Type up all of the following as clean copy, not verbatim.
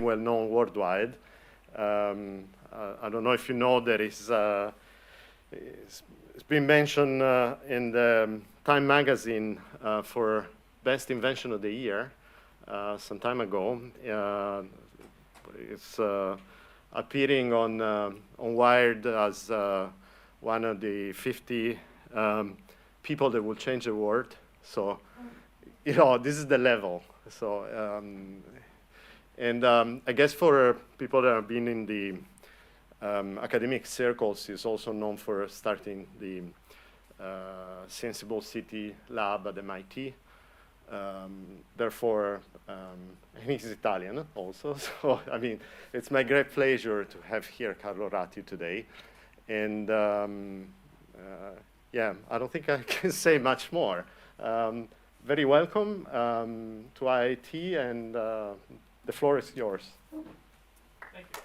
well known worldwide. I don't know if you know, there is, it's been mentioned in the Time magazine for Best Invention of the Year some time ago. It's appearing on Wired as one of the 50 people that will change the world. So, you know, this is the level. So, I guess for people that have been in the academic circles, he's also known for starting the Senseable City Lab at MIT. Therefore, he's Italian also. So, I mean, it's my great pleasure to have here Carlo Ratti today. And yeah, I don't think I can say much more. Very welcome to IIT, and the floor is yours. Thank you.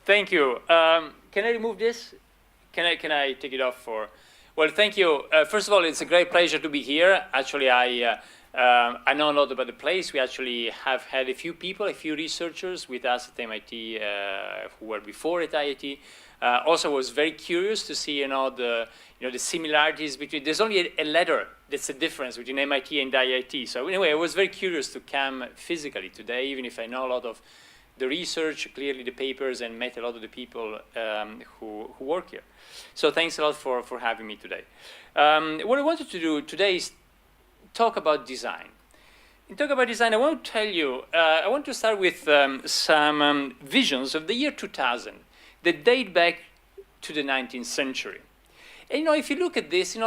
Thank you. Can I remove this? Can I take it off for? Well, thank you. First of all, it's a great pleasure to be here. Actually, I know a lot about the place. We actually have had a few people, a few researchers with us at MIT who were before at IIT. Also, was very curious to see, the similarities between. There's only a letter that's the difference between MIT and IIT. So anyway, I was very curious to come physically today, even if I know a lot of the research, clearly the papers, and met a lot of the people who work here. So thanks a lot for having me today. What I wanted to do today is talk about design. In talk about design, I want to tell you, I want to start with some visions of the year 2000 that date back to the 19th century. And if you look at this,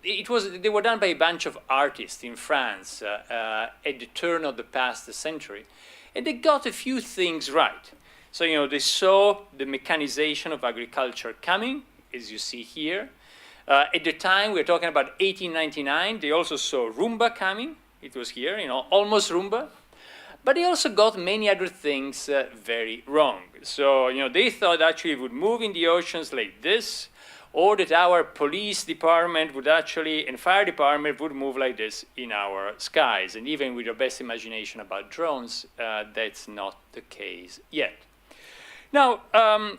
they were done by a bunch of artists in France at the turn of the past century. And they got a few things right. So, they saw the mechanization of agriculture coming, as you see here. At the time, we're talking about 1899, they also saw Roomba coming. It was here, almost Roomba. But they also got many other things very wrong. So, they thought actually it would move in the oceans like this, or that our police department would actually, and fire department would move like this in our skies. And even with your best imagination about drones, that's not the case yet. Now,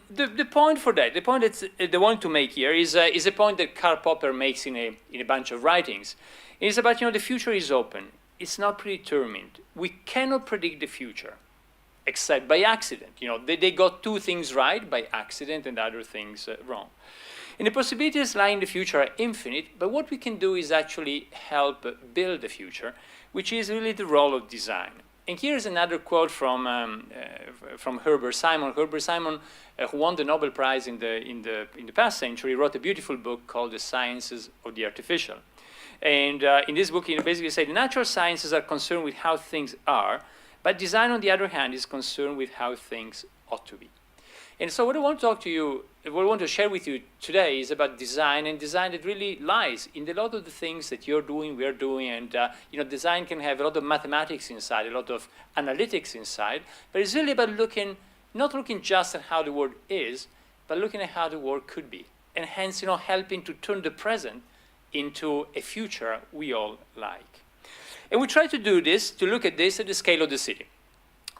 the point for that, the point that they want to make here is a point that Karl Popper makes in a bunch of writings. It's about, the future is open. It's not predetermined. We cannot predict the future, except by accident. They got two things right by accident and other things wrong. And the possibilities lying in the future are infinite, but what we can do is actually help build the future, which is really the role of design. And here's another quote from Herbert Simon. Herbert Simon, who won the Nobel Prize in the past century, wrote a beautiful book called The Sciences of the Artificial. And in this book, he basically said the natural sciences are concerned with how things are, but design, on the other hand, is concerned with how things ought to be. And so what I want to talk to you, what I want to share with you today is about design, and design that really lies in a lot of the things that you're doing, we're doing, and design can have a lot of mathematics inside, a lot of analytics inside, but it's really about not looking just at how the world is, but looking at how the world could be, and hence, helping to turn the present into a future we all like. And we try to do this, to look at this at the scale of the city.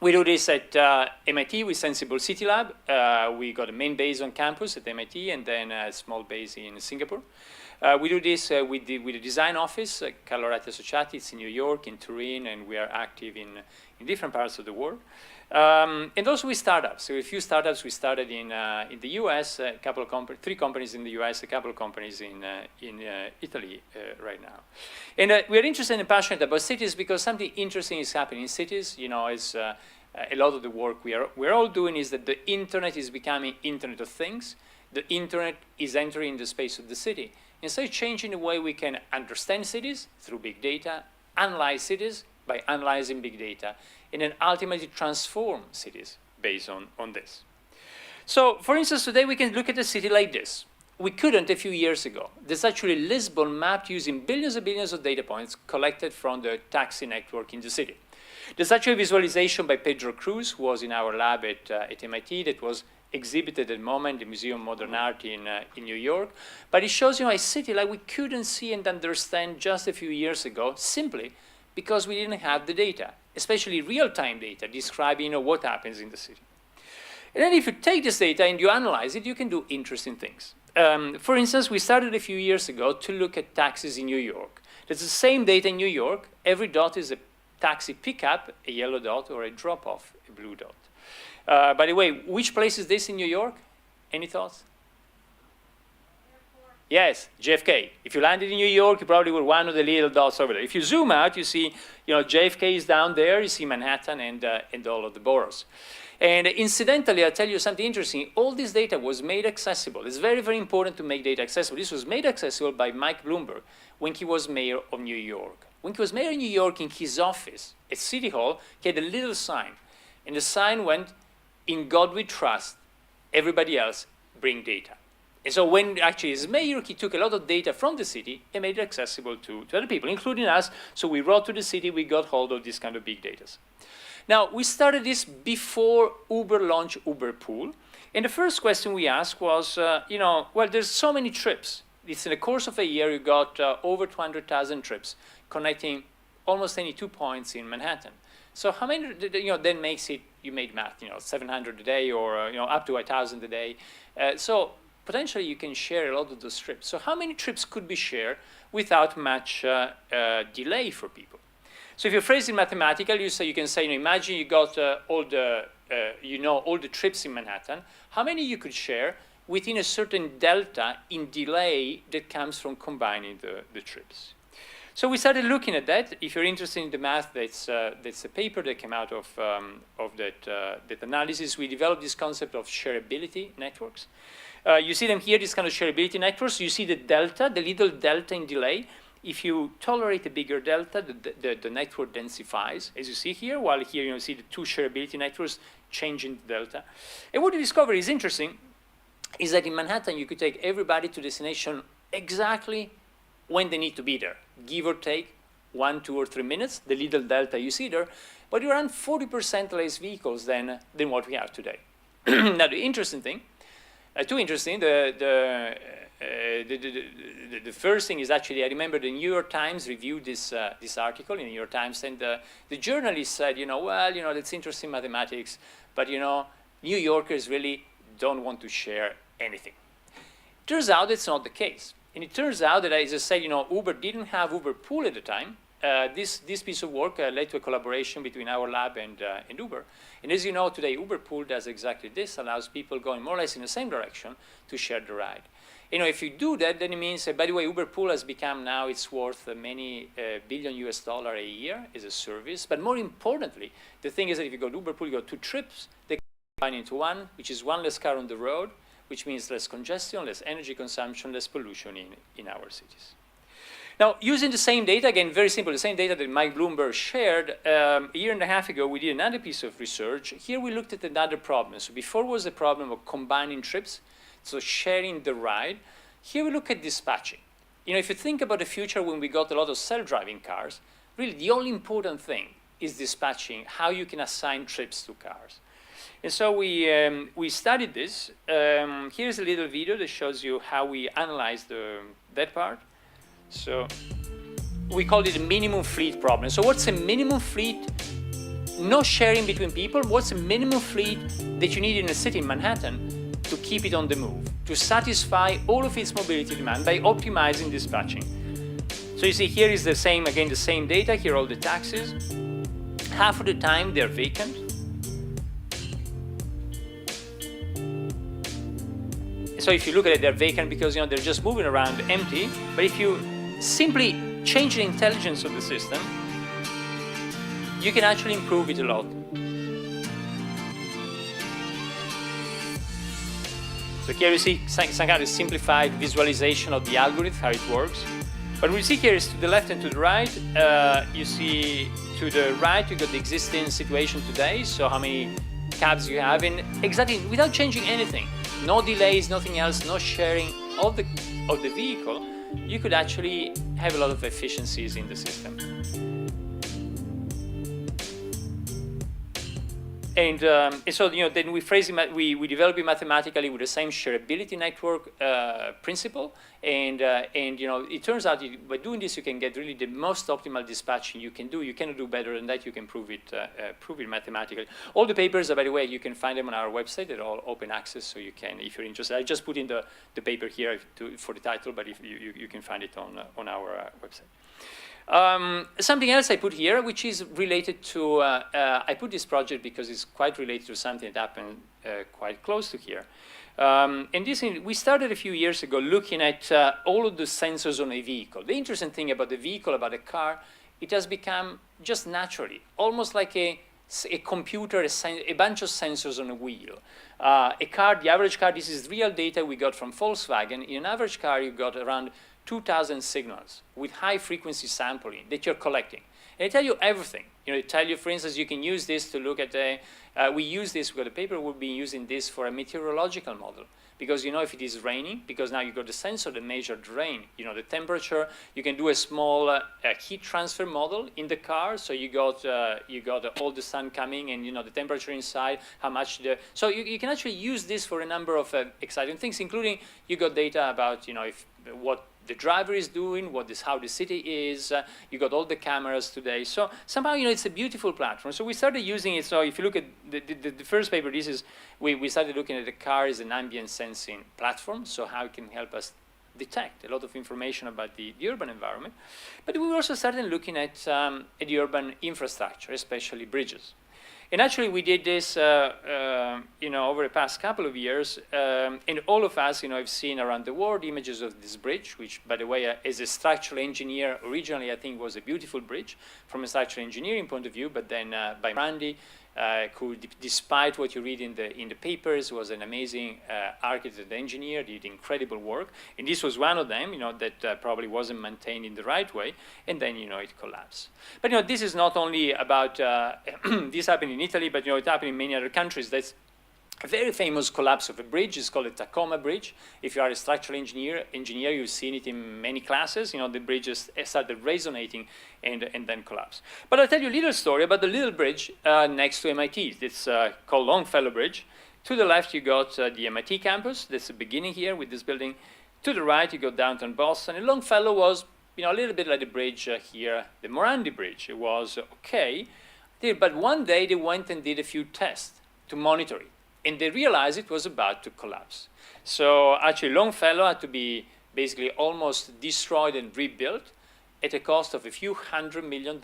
We do this at MIT with Senseable City Lab. We got a main base on campus at MIT and then a small base in Singapore. We do this with the design office, Carlo Ratti Associati. It's in New York, in Turin, and we are active in different parts of the world. And also with startups. So a few startups we started in the US, three companies in the US, a couple of companies in Italy right now. And we are interested and passionate about cities because something interesting is happening in cities. As a lot of the work we're all doing is that the internet is becoming Internet of Things. The internet is entering the space of the city. And so it's changing the way we can understand cities through big data, analyze cities by analyzing big data, and then ultimately transform cities based on this. So, for instance, today we can look at a city like this. We couldn't a few years ago. There's actually Lisbon mapped using billions and billions of data points collected from the taxi network in the city. There's actually a visualization by Pedro Cruz, who was in our lab at MIT, that was exhibited at the moment, the Museum of Modern Art in New York. But it shows a city like we couldn't see and understand just a few years ago, simply because we didn't have the data, especially real-time data describing what happens in the city. And then if you take this data and you analyze it, you can do interesting things. For instance, we started a few years ago to look at taxis in New York. There's the same data in New York. Every dot is a taxi pickup, a yellow dot, or a drop-off, a blue dot. By the way, which place is this in New York? Any thoughts? Airport. Yes, JFK. If you landed in New York, you probably were one of the little dots over there. If you zoom out, you see, JFK is down there. You see Manhattan and all of the boroughs. And incidentally, I'll tell you something interesting. All this data was made accessible. It's very, very important to make data accessible. This was made accessible by Mike Bloomberg when he was mayor of New York. When he was mayor of New York, in his office at City Hall, he had a little sign. And the sign went, "In God we trust, everybody else bring data." And so when actually as mayor, he took a lot of data from the city and made it accessible to other people, including us. So we wrote to the city, we got hold of this kind of big data. Now, we started this before Uber launched Uber Pool. And the first question we asked was, well, there's so many trips. It's in the course of a year, you got over 200,000 trips connecting almost any 2 points in Manhattan. So how many, then makes it, you made math, 700 a day or, up to 1,000 a day. So potentially you can share a lot of those trips. So how many trips could be shared without much delay for people? So if you phrase it mathematically, you can say, imagine you got all the trips in Manhattan. How many you could share within a certain delta in delay that comes from combining the trips? So we started looking at that. If you're interested in the math, that's a paper that came out of that analysis. We developed this concept of shareability networks. You see them here, this kind of shareability networks. You see the delta, the little delta in delay. If you tolerate a bigger delta, the network densifies, as you see here, while here you see the two shareability networks changing the delta. And what you discover is interesting, is that in Manhattan, you could take everybody to destination exactly when they need to be there, give or take 1, 2, or 3 minutes, the little delta you see there, but you run 40% less vehicles than what we have today. Now, the interesting thing, too interesting, the first thing is actually, I remember the New York Times reviewed this article in the New York Times, and the journalist said, well, that's interesting mathematics, but, New Yorkers really don't want to share anything. Turns out it's not the case. And it turns out that, as I said, Uber didn't have Uber Pool at the time. This piece of work led to a collaboration between our lab and Uber. And as you know, today, Uber Pool does exactly this, allows people going more or less in the same direction to share the ride. If you do that, then it means, by the way, Uber Pool has become now, it's worth many billion US dollars a year as a service. But more importantly, the thing is that if you go to Uber Pool, you go 2 trips, they combine into one, which is one less car on the road, which means less congestion, less energy consumption, less pollution in our cities. Now, using the same data, again, very simple, the same data that Mike Bloomberg shared, a year and a half ago, we did another piece of research. Here we looked at another problem. So before was the problem of combining trips, so sharing the ride. Here we look at dispatching. If you think about the future when we got a lot of self-driving cars, really the only important thing is dispatching, how you can assign trips to cars. And so we studied this. Here's a little video that shows you how we analyzed that part. So we called it a minimum fleet problem. So what's a minimum fleet? No sharing between people. What's a minimum fleet that you need in a city in Manhattan to keep it on the move, to satisfy all of its mobility demand by optimizing dispatching? So you see here is the same data. Here are all the taxis. Half of the time they're vacant. So if you look at it, they're vacant because they're just moving around empty. But if you simply change the intelligence of the system, you can actually improve it a lot. So here you see some kind of simplified visualization of the algorithm, how it works. But what we see here is to the left and to the right. You see to the right, you got the existing situation today. So how many cabs you have in, exactly without changing anything. No delays, nothing else, no sharing of the vehicle, you could actually have a lot of efficiencies in the system. And so, then we phrase it, we develop it mathematically with the same shareability network principle. And it turns out by doing this, you can get really the most optimal dispatching you can do. You cannot do better than that. You can prove it mathematically. All the papers, by the way, you can find them on our website. They're all open access, so you can, if you're interested. I just put in the paper here for the title, but if you can find it on our website. Something else I put here, which is related to, I put this project because it's quite related to something that happened quite close to here. And we started a few years ago looking at all of the sensors on a vehicle. The interesting thing about the vehicle, about a car, it has become just naturally, almost like a computer, a bunch of sensors on a wheel. A car, the average car, this is real data we got from Volkswagen. In an average car, you got around 2,000 signals with high frequency sampling that you're collecting. And they tell you everything. They tell you, for instance, you can use this to look at we use this, we've got a paper, we'll be using this for a meteorological model. Because if it is raining, because now you've got the sensor that measured rain, the temperature, you can do a small heat transfer model in the car. So you got all the sun coming and the temperature inside, how much so you can actually use this for a number of exciting things, including you got data about what the driver is doing, how the city is. You got all the cameras today. So somehow, it's a beautiful platform. So we started using it. So if you look at the first paper, we started looking at the car as an ambient sensing platform. So how it can help us detect a lot of information about the urban environment. But we also started looking at the urban infrastructure, especially bridges. And actually, we did this, over the past couple of years. And all of us, have seen around the world images of this bridge, which, by the way, as a structural engineer, originally I think was a beautiful bridge from a structural engineering point of view. But then by Randy, who, despite what you read in the papers, was an amazing architect and engineer, did incredible work. And this was one of them, that probably wasn't maintained in the right way. And then, it collapsed. But, this is not only about, this happened in Italy, but, it happened in many other countries. That's a very famous collapse of a bridge. It's called the Tacoma Bridge. If you are a structural engineer, you've seen it in many classes. The bridges started resonating and then collapsed. But I'll tell you a little story about the little bridge next to MIT. It's called Longfellow Bridge. To the left, you got the MIT campus. That's the beginning here with this building. To the right, you go downtown Boston. And Longfellow was, a little bit like the bridge here, the Morandi Bridge. It was okay. But one day, they went and did a few tests to monitor it. And they realized it was about to collapse. So actually, Longfellow had to be basically almost destroyed and rebuilt at a cost of a few $100 million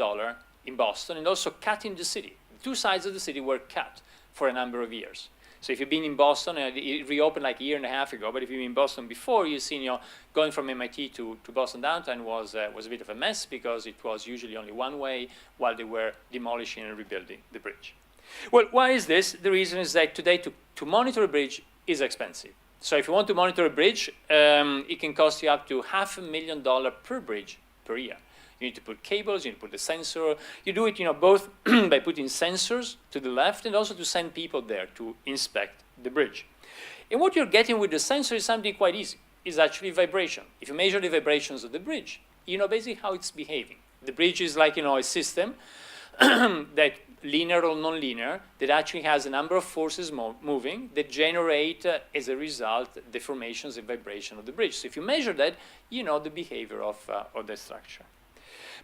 in Boston, and also cut in the city. Two sides of the city were cut for a number of years. So if you've been in Boston, it reopened like a year and a half ago, but if you've been in Boston before, you've seen, going from MIT to Boston downtown was a bit of a mess because it was usually only one way while they were demolishing and rebuilding the bridge. Well, why is this? The reason is that today to monitor a bridge is expensive. So if you want to monitor a bridge, it can cost you up to $500,000 per bridge per year. You need to put cables, you need to put the sensor. You do it, both by putting sensors to the left and also to send people there to inspect the bridge. And what you're getting with the sensor is something quite easy. It's actually vibration. If you measure the vibrations of the bridge, you know basically how it's behaving. The bridge is like, a system that linear or non-linear, that actually has a number of forces moving that generate, as a result, deformations and vibration of the bridge. So if you measure that, you know the behavior of the structure.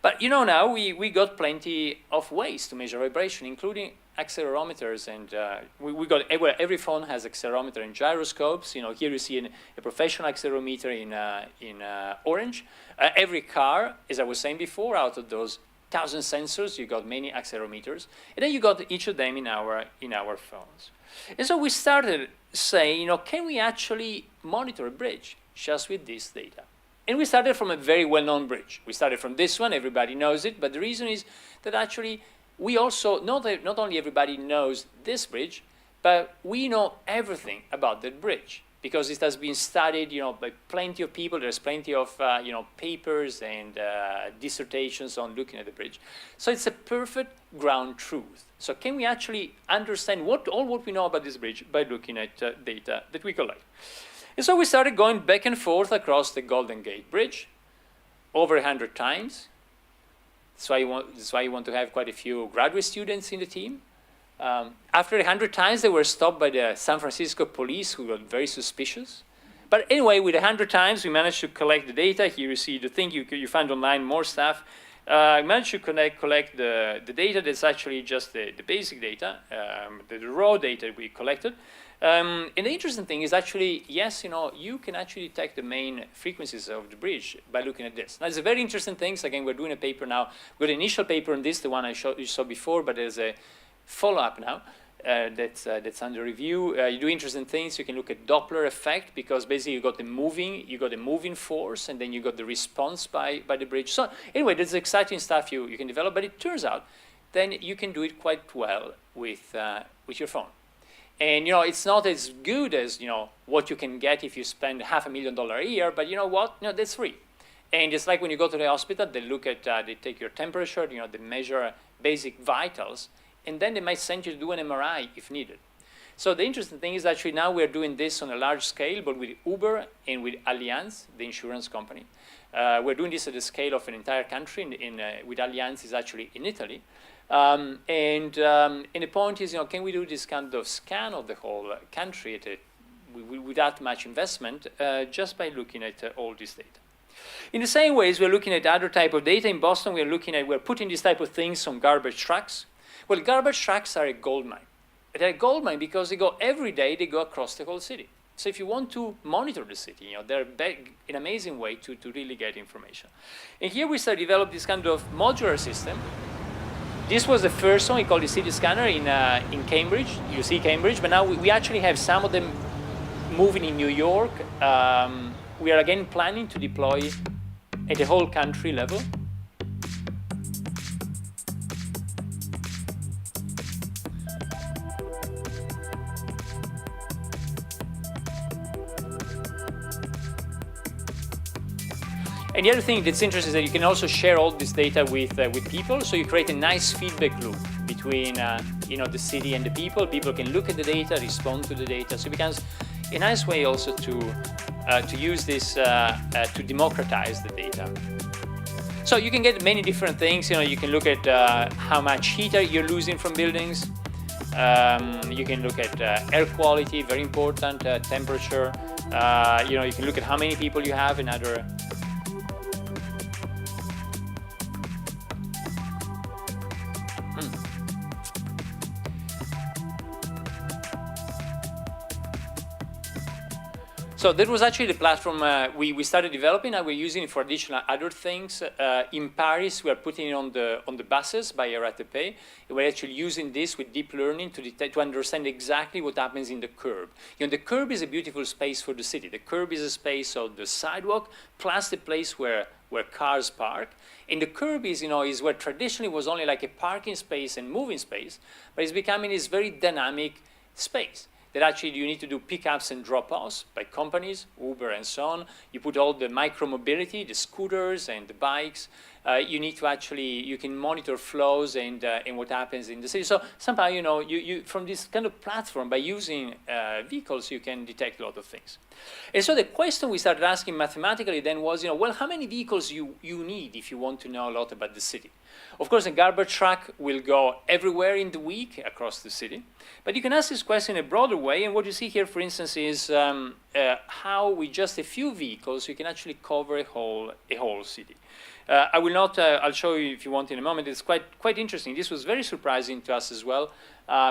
But now we got plenty of ways to measure vibration, including accelerometers, and we got every phone has accelerometer and gyroscopes. Here you see a professional accelerometer in orange. Every car, as I was saying before, out of those 1,000 sensors, you got many accelerometers, and then you got each of them in our phones. And so we started saying, can we actually monitor a bridge just with this data? And we started from a very well-known bridge. We started from this one, everybody knows it, but the reason is that actually we also, not only everybody knows this bridge, but we know everything about that bridge, because it has been studied, by plenty of people. There's plenty of, papers and dissertations on looking at the bridge. So it's a perfect ground truth. So can we actually understand all what we know about this bridge by looking at data that we collect? And so we started going back and forth across the Golden Gate Bridge over 100 times. That's why you want to have quite a few graduate students in the team. After 100 times, they were stopped by the San Francisco police, who were very suspicious. But anyway, with 100 times, we managed to collect the data. Here you see the thing you find online, more stuff. We managed to collect the data that's actually just the basic data, the raw data we collected. And the interesting thing is actually, yes, you can actually detect the main frequencies of the bridge by looking at this. Now, it's a very interesting thing. So again, we're doing a paper now. We've got an initial paper on this, the one you saw before, but there's a follow-up now. That's under review. You do interesting things. You can look at Doppler effect, because basically you got the moving force, and then you got the response by the bridge. So anyway, there's exciting stuff you can develop. But it turns out then you can do it quite well with your phone. And it's not as good as what you can get if you spend $500,000 a year. But you know what? That's free. And it's like when you go to the hospital, they look at they take your temperature. They measure basic vitals. And then they might send you to do an MRI if needed. So the interesting thing is actually now we're doing this on a large scale, but with Uber and with Allianz, the insurance company. We're doing this at the scale of an entire country. With Allianz is actually in Italy. And the point is, can we do this kind of scan of the whole country without much investment, just by looking at all this data? In the same ways, we're looking at other type of data. In Boston, we're putting this type of things on garbage trucks. Well, garbage trucks are a gold mine. They're a gold mine because every day they go across the whole city. So if you want to monitor the city, they're an amazing way to really get information. And here we started develop this kind of modular system. This was the first one. We call it City Scanner in Cambridge. You see Cambridge, but now we actually have some of them moving in New York. We are again planning to deploy at the whole country level. And the other thing that's interesting is that you can also share all this data with people. So you create a nice feedback loop between the city and the people. People can look at the data, respond to the data. So it becomes a nice way also to use this to democratize the data. So you can get many different things. You can look at how much heat you're losing from buildings. You can look at air quality, very important, temperature. You can look at how many people you have in other. So that was actually the platform we started developing. Now we're using it for additional other things. In Paris, we are putting it on the buses by Ratti. We're actually using this with deep learning to understand exactly what happens in the curb. The curb is a beautiful space for the city. The curb is a space of the sidewalk plus the place where cars park. And the curb is where traditionally was only like a parking space and moving space, but it's becoming this very dynamic space. That actually you need to do pickups and drop-offs by companies, Uber and so on. You put all the micro-mobility, the scooters and the bikes. You need to you can monitor flows and what happens in the city. So somehow, you from this kind of platform, by using vehicles, you can detect a lot of things. And so the question we started asking mathematically then was, well, how many vehicles you need if you want to know a lot about the city? Of course, a garbage truck will go everywhere in the week across the city. But you can ask this question in a broader way. And what you see here, for instance, is how with just a few vehicles, you can actually cover a whole city. I will not, I'll show you if you want in a moment. It's quite interesting. This was very surprising to us as well.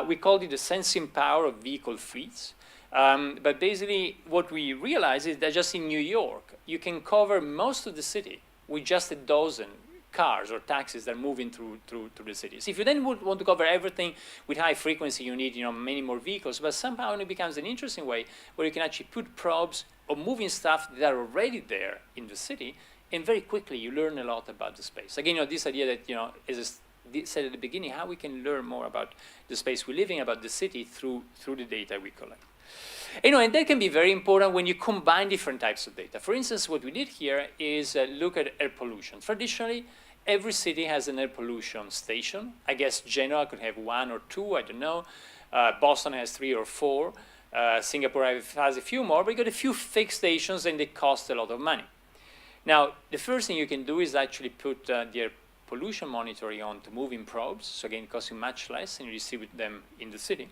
We called it the sensing power of vehicle fleets. But basically, what we realized is that just in New York, you can cover most of the city with just a dozen cars or taxis that are moving through the cities. If you then would want to cover everything with high frequency, you need many more vehicles. But somehow it becomes an interesting way where you can actually put probes or moving stuff that are already there in the city, and very quickly you learn a lot about the space. Again, this idea that as I said at the beginning, how we can learn more about the space we live in, about the city through the data we collect. And that can be very important when you combine different types of data. For instance, what we did here is look at air pollution. Traditionally, every city has an air pollution station. I guess Genoa could have 1 or 2, I don't know. Boston has 3 or 4. Singapore has a few more, but you got a few fixed stations and they cost a lot of money. Now, the first thing you can do is actually put the pollution monitoring onto moving probes. So again, it costs you much less, and you distribute them in the city.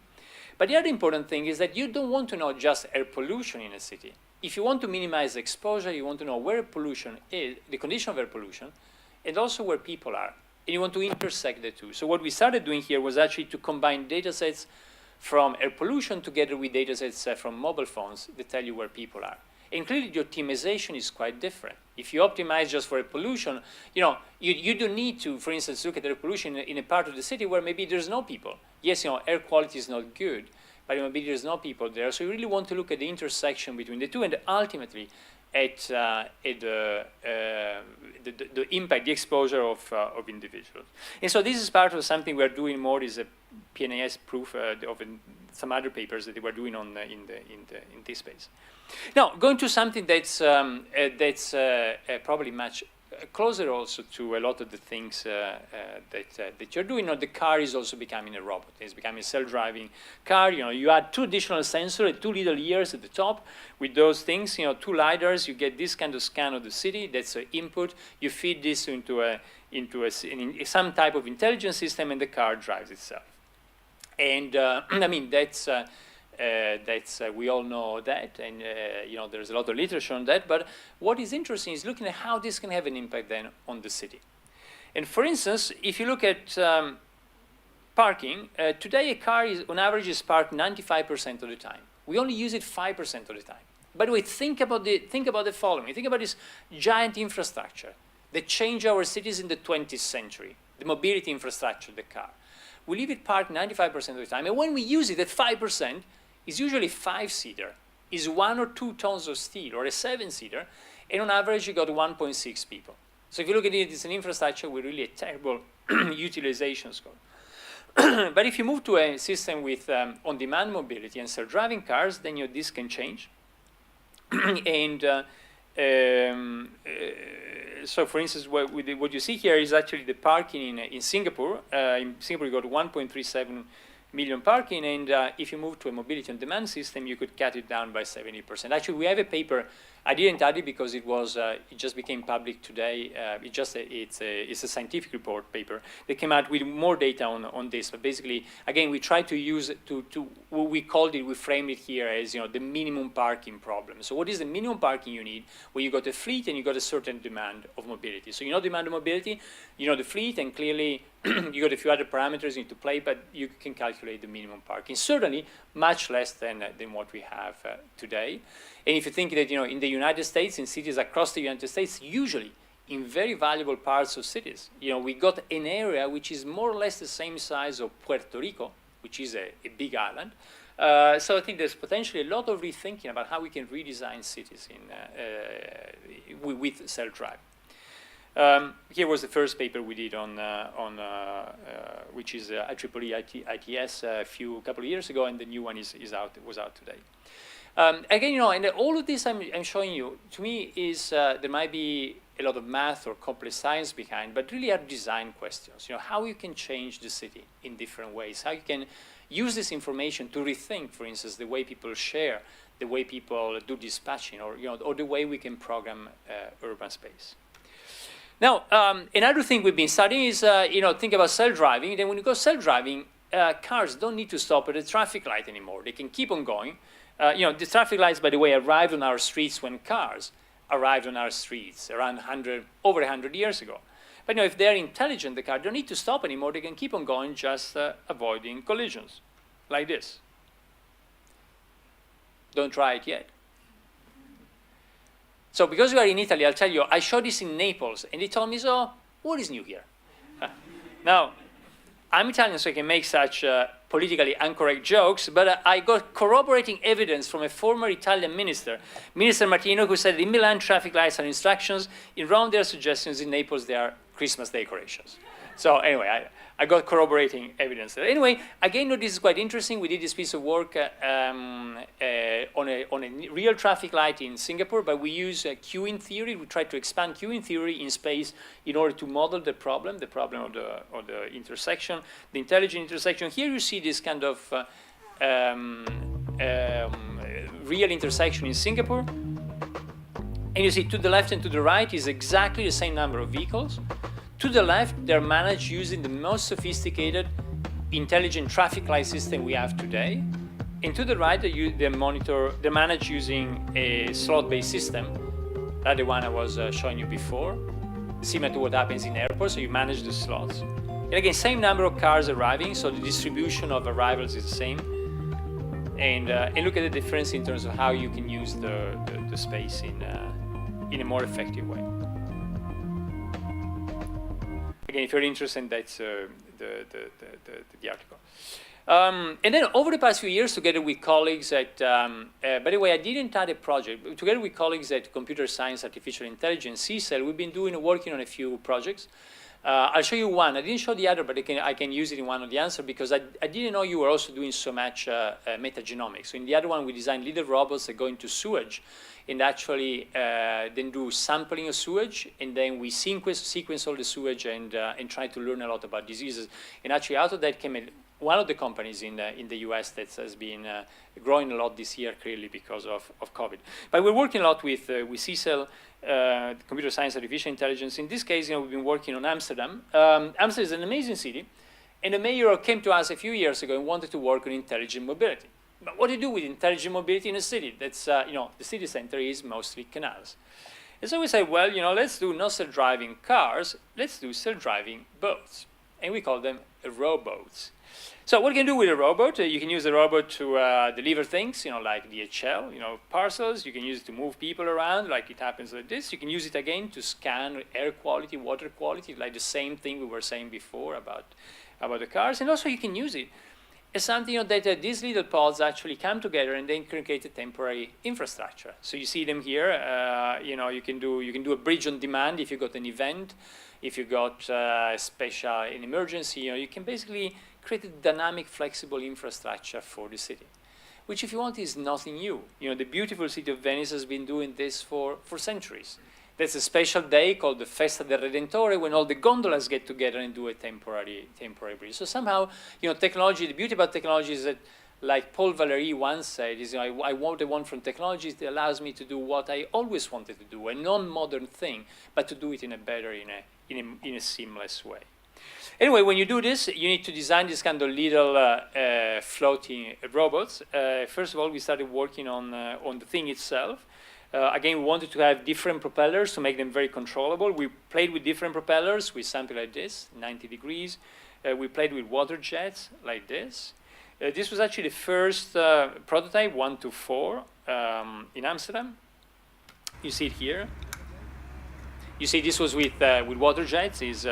But the other important thing is that you don't want to know just air pollution in a city. If you want to minimize exposure, you want to know where pollution is, the condition of air pollution, and also where people are. And you want to intersect the two. So what we started doing here was actually to combine data sets from air pollution together with data sets from mobile phones that tell you where people are. And clearly the optimization is quite different. If you optimize just for air pollution, you don't need to, for instance, look at air pollution in a part of the city where maybe there's no people. Yes, air quality is not good, but maybe there's no people there. So you really want to look at the intersection between the two and ultimately at the impact, the exposure of individuals. And so this is part of something we're doing more, is a PNAS proof of some other papers that they were doing in this space. Now, going to something that's probably much closer also to a lot of the things that you're doing. The car is also becoming a robot. It's becoming a self-driving car. You add 2 additional sensors, 2 little ears at the top. With those things, 2 lidars, you get this kind of scan of the city. That's an input. You feed this into some type of intelligence system, and the car drives itself. And I mean, that's we all know that, and there's a lot of literature on that. But what is interesting is looking at how this can have an impact then on the city. And for instance, if you look at parking, today a car is on average is parked 95% of the time. We only use it 5% of the time. By the way, think about the following. Think about this giant infrastructure that changed our cities in the 20th century. The mobility infrastructure, the car. We leave it parked 95% of the time, and when we use it at 5%, it's usually 5-seater. It's 1 or 2 tons of steel, or a 7-seater, and on average you got 1.6 people. So if you look at it, it's an infrastructure with really a terrible utilization score. But if you move to a system with on-demand mobility and self-driving cars, then this can change. And so, for instance, what you see here is actually the parking in Singapore. In Singapore, you got 1.37 million parking, and if you move to a mobility on demand system, you could cut it down by 70%. Actually, we have a paper. I didn't add it because it just became public today. It's a scientific report paper that came out with more data on this. But basically, again, we try to use what we framed it here as the minimum parking problem. So what is the minimum parking you need when you got a fleet and you got a certain demand of mobility? So demand of mobility, the fleet, and clearly you got a few other parameters you need to play, but you can calculate the minimum parking. Certainly much less than what we have today. And if you think that in the United States, in cities across the United States, usually in very valuable parts of cities, we got an area which is more or less the same size of Puerto Rico, which is a big island. So I think there's potentially a lot of rethinking about how we can redesign cities with self-driving. Here was the first paper we did on which is IEEE ITS a couple of years ago, and the new one was out today. Again, and all of this I'm showing you, to me, is there might be a lot of math or complex science behind, but really are design questions. How you can change the city in different ways, how you can use this information to rethink, for instance, the way people share, the way people do dispatching, or the way we can program urban space. Now, another thing we've been studying is, think about self-driving. Then when you go self-driving, cars don't need to stop at a traffic light anymore. They can keep on going. The traffic lights, by the way, arrived on our streets when cars arrived on our streets around over 100 years ago. But if they're intelligent, the car don't need to stop anymore. They can keep on going, just avoiding collisions, like this. Don't try it yet. So because we are in Italy, I'll tell you, I showed this in Naples, and they told me, so what is new here? Now, I'm Italian, so I can make such politically incorrect jokes, but I got corroborating evidence from a former Italian minister, Minister Martino, who said in Milan, traffic lights are instructions. In Rome, they are suggestions. In Naples, they are Christmas decorations. So anyway, I got corroborating evidence. Anyway, again, this is quite interesting. We did this piece of work on a real traffic light in Singapore, but we use queuing theory. We try to expand queuing theory in space in order to model the problem of the intersection, the intelligent intersection. Here you see this kind of real intersection in Singapore. And you see to the left and to the right is exactly the same number of vehicles. To the left, they're managed using the most sophisticated intelligent traffic light system we have today. And to the right, they're managed using a slot-based system, like the one I was showing you before, similar to what happens in airports, so you manage the slots. And again, same number of cars arriving, so the distribution of arrivals is the same. And look at the difference in terms of how you can use the space in a more effective way. Again, if you're interested, that's the article. And then over the past few years, together with colleagues at, by the way, I didn't add a project, but together with colleagues at Computer Science, Artificial Intelligence, CSEL, we've been working on a few projects. I'll show you one. I didn't show the other, but I can use it in one of the answers because I didn't know you were also doing so much metagenomics. So in the other one, we designed little robots that go into sewage and actually then do sampling of sewage, and then we sequence all the sewage and try to learn a lot about diseases. And actually out of that came one of the companies in the US that has been growing a lot this year, clearly because of COVID. But we're working a lot with CSEL, Computer Science, Artificial Intelligence. In this case, we've been working on Amsterdam. Amsterdam is an amazing city, and the mayor came to us a few years ago and wanted to work on intelligent mobility. But what do you do with intelligent mobility in a city? That's, the city center is mostly canals. And so we said, well, let's do not self-driving cars, let's do self-driving boats. And we call them rowboats. So what can you do with a robot? You can use a robot to deliver things, like DHL, parcels. You can use it to move people around, like it happens like this. You can use it again to scan air quality, water quality, like the same thing we were saying before about the cars. And also you can use it as something that these little pods actually come together and then create a temporary infrastructure. So you see them here. You can do a bridge on demand if you got an event, if you got an emergency. You can basically create a dynamic, flexible infrastructure for the city, which, if you want, is nothing new. The beautiful city of Venice has been doing this for centuries. There's a special day called the Festa del Redentore when all the gondolas get together and do a temporary bridge. So somehow, technology, the beauty about technology is that, like Paul Valéry once said, I want the one from technology that allows me to do what I always wanted to do, a non-modern thing, but to do it in a better, in a seamless way. Anyway, when you do this, you need to design this kind of little floating robots. First of all, we started working on the thing itself. Again, we wanted to have different propellers to make them very controllable. We played with different propellers with something like this, 90 degrees. We played with water jets like this. This was actually the first prototype, 1 to 4, in Amsterdam. You see it here. You see this was with water jets. Is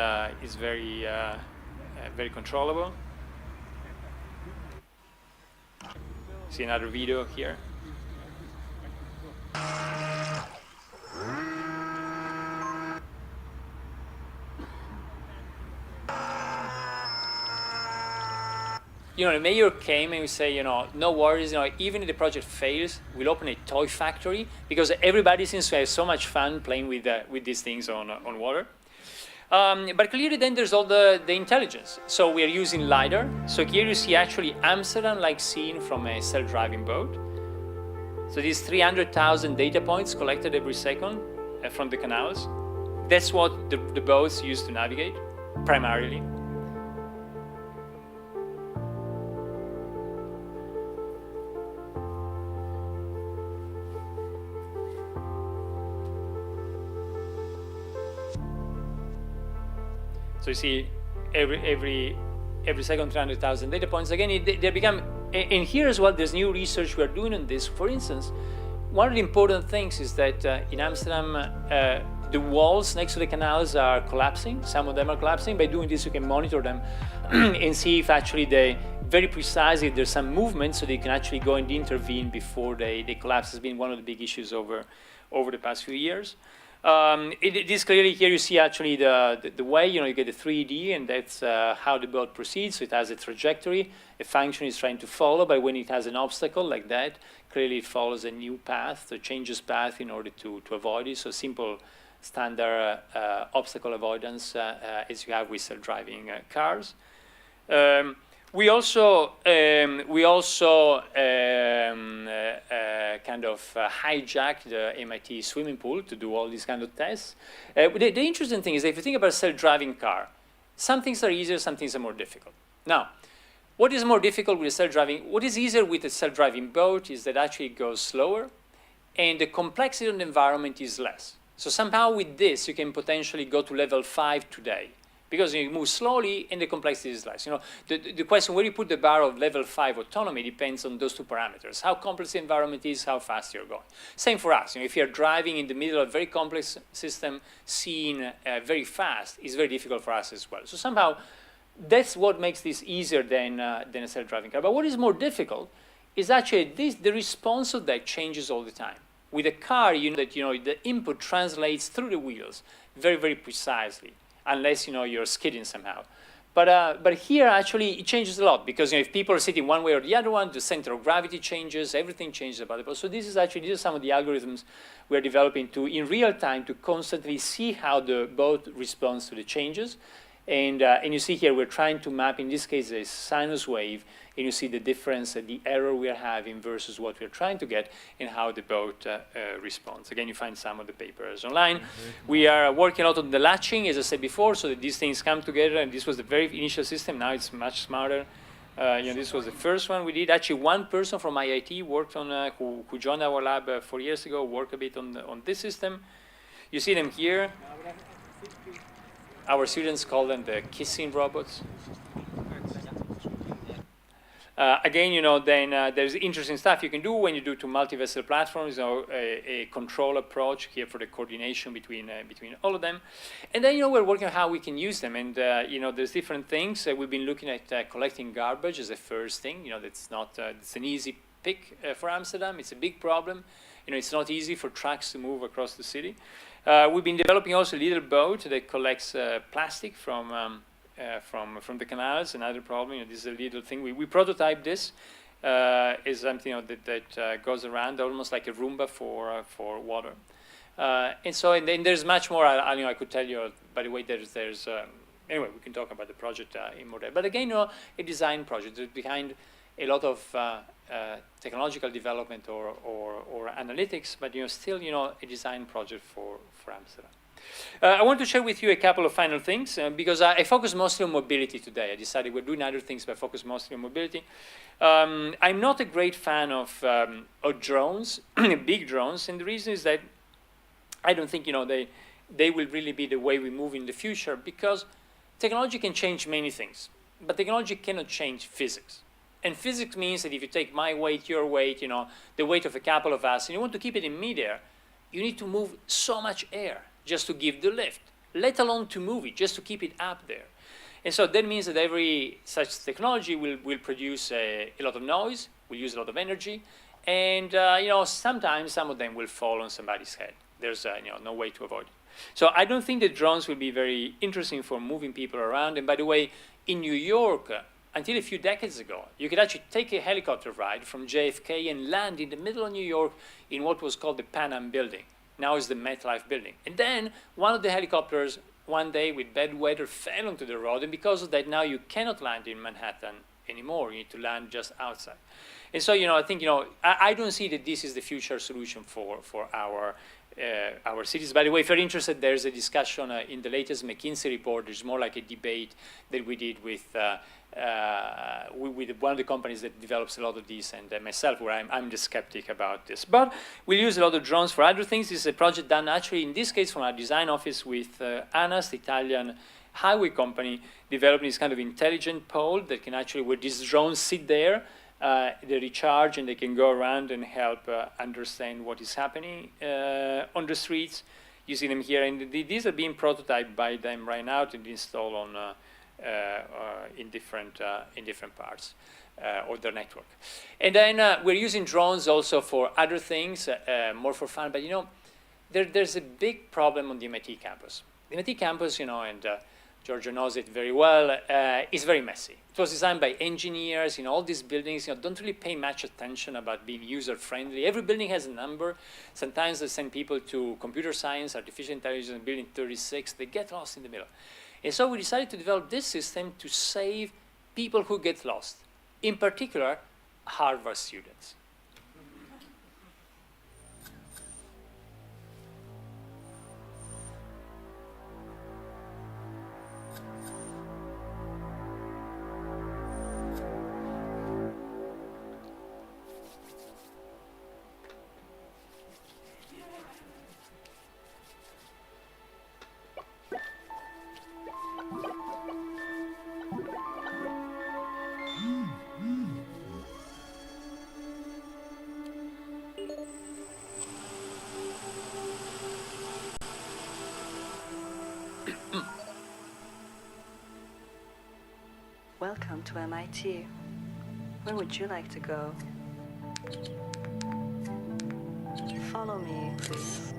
very very controllable. See another video here. The mayor came and we say, no worries, even if the project fails, we'll open a toy factory because everybody seems to have so much fun playing with these things on water. But clearly then there's all the intelligence. So we are using LiDAR. So here you see actually Amsterdam-like scene from a self-driving boat. So these 300,000 data points collected every second from the canals. That's what the boats use to navigate, primarily. So you see every second 300,000 data points. Again, they become, and here as well, there's new research we are doing on this. For instance, one of the important things is that in Amsterdam, the walls next to the canals are collapsing. Some of them are collapsing. By doing this, you can monitor them and see if actually very precisely there's some movement, so they can actually go and intervene before they collapse. Has been one of the big issues over the past few years. This clearly here you see actually the way, you get the 3D, and that's how the boat proceeds. So it has a trajectory, a function is trying to follow, but when it has an obstacle like that, clearly it follows a new path, so it changes path in order to avoid it. So simple standard obstacle avoidance as you have with self-driving cars. We also kind of hijacked the MIT swimming pool to do all these kind of tests. The interesting thing is that if you think about a self-driving car, some things are easier, some things are more difficult. Now, what is more difficult with a self-driving? What is easier with a self-driving boat is that actually it goes slower, and the complexity of the environment is less. So somehow with this, you can potentially go to level 5 today, because you move slowly and the complexity is less. You know, the question where you put the bar of level 5 autonomy depends on those two parameters: how complex the environment is, how fast you're going. Same for us. You know, if you're driving in the middle of a very complex system, seeing very fast, is very difficult for us as well. So somehow, that's what makes this easier than a self-driving car. But what is more difficult is actually the response of that changes all the time. With a car, you know that the input translates through the wheels very, very precisely, unless you're skidding somehow. But here actually it changes a lot, because if people are sitting one way or the other one, the center of gravity changes, everything changes about the boat. So these are some of the algorithms we're developing in real time to constantly see how the boat responds to the changes. And you see here we're trying to map, in this case, a sinus wave, and you see the difference, the error we are having versus what we're trying to get, and how the boat responds. Again, you find some of the papers online. Mm-hmm. We are working a lot on the latching, as I said before, so that these things come together. And this was the very initial system. Now it's much smarter. This was the first one we did. Actually, one person from IIT worked on, who joined our lab 4 years ago, worked a bit on this system. You see them here. Our students call them the kissing robots. Again, there's interesting stuff you can do when you do to multi-vessel platforms, a control approach here for the coordination between all of them. And then, we're working on how we can use them. And, there's different things. We've been looking at collecting garbage as a first thing. That's not, it's an easy pick for Amsterdam. It's a big problem. It's not easy for trucks to move across the city. We've been developing also a little boat that collects plastic from the canals. Another problem, this is a little thing. We prototyped this. Is something that goes around almost like a Roomba for water. And then there's much more. I could tell you. By the way, there's anyway, we can talk about the project in more depth. But again, a design project behind a lot of technological development or analytics, but still a design project for Amsterdam. I want to share with you a couple of final things because I focus mostly on mobility today. I decided we're doing other things, but I focus mostly on mobility. I'm not a great fan of drones, big drones, and the reason is that I don't think they will really be the way we move in the future, because technology can change many things, but technology cannot change physics. And physics means that if you take my weight, your weight, the weight of a couple of us, and you want to keep it in midair, you need to move so much air just to give the lift, let alone to move it, just to keep it up there. And so that means that every such technology will produce a lot of noise, will use a lot of energy, and sometimes some of them will fall on somebody's head. There's no way to avoid it. So I don't think that drones will be very interesting for moving people around. And by the way, in New York, until a few decades ago, you could actually take a helicopter ride from JFK and land in the middle of New York in what was called the Pan Am building. Now it's the MetLife building. And then one of the helicopters, one day with bad weather, fell onto the road. And because of that, now you cannot land in Manhattan anymore. You need to land just outside. And so, I think, I don't see that this is the future solution for our cities. By the way, if you're interested, there's a discussion in the latest McKinsey report. There's more like a debate that we did with one of the companies that develops a lot of these, and myself, where I'm the skeptic about this. But we'll use a lot of drones for other things. This is a project done actually, in this case, from our design office with ANAS, the Italian highway company, developing this kind of intelligent pole that can actually, where these drones sit there, they recharge and they can go around and help understand what is happening on the streets. You see them here, and these are being prototyped by them right now to be installed on in different parts of their network. And then we're using drones also for other things, more for fun. But there's a big problem on the MIT campus. The MIT campus, and Giorgio knows it very well, is very messy. It was designed by engineers. All these buildings don't really pay much attention about being user-friendly. Every building has a number. Sometimes they send people to computer science, artificial intelligence, building 36. They get lost in the middle. And so we decided to develop this system to save people who get lost, in particular, Harvard students. Welcome to MIT. Where would you like to go? Follow me, please.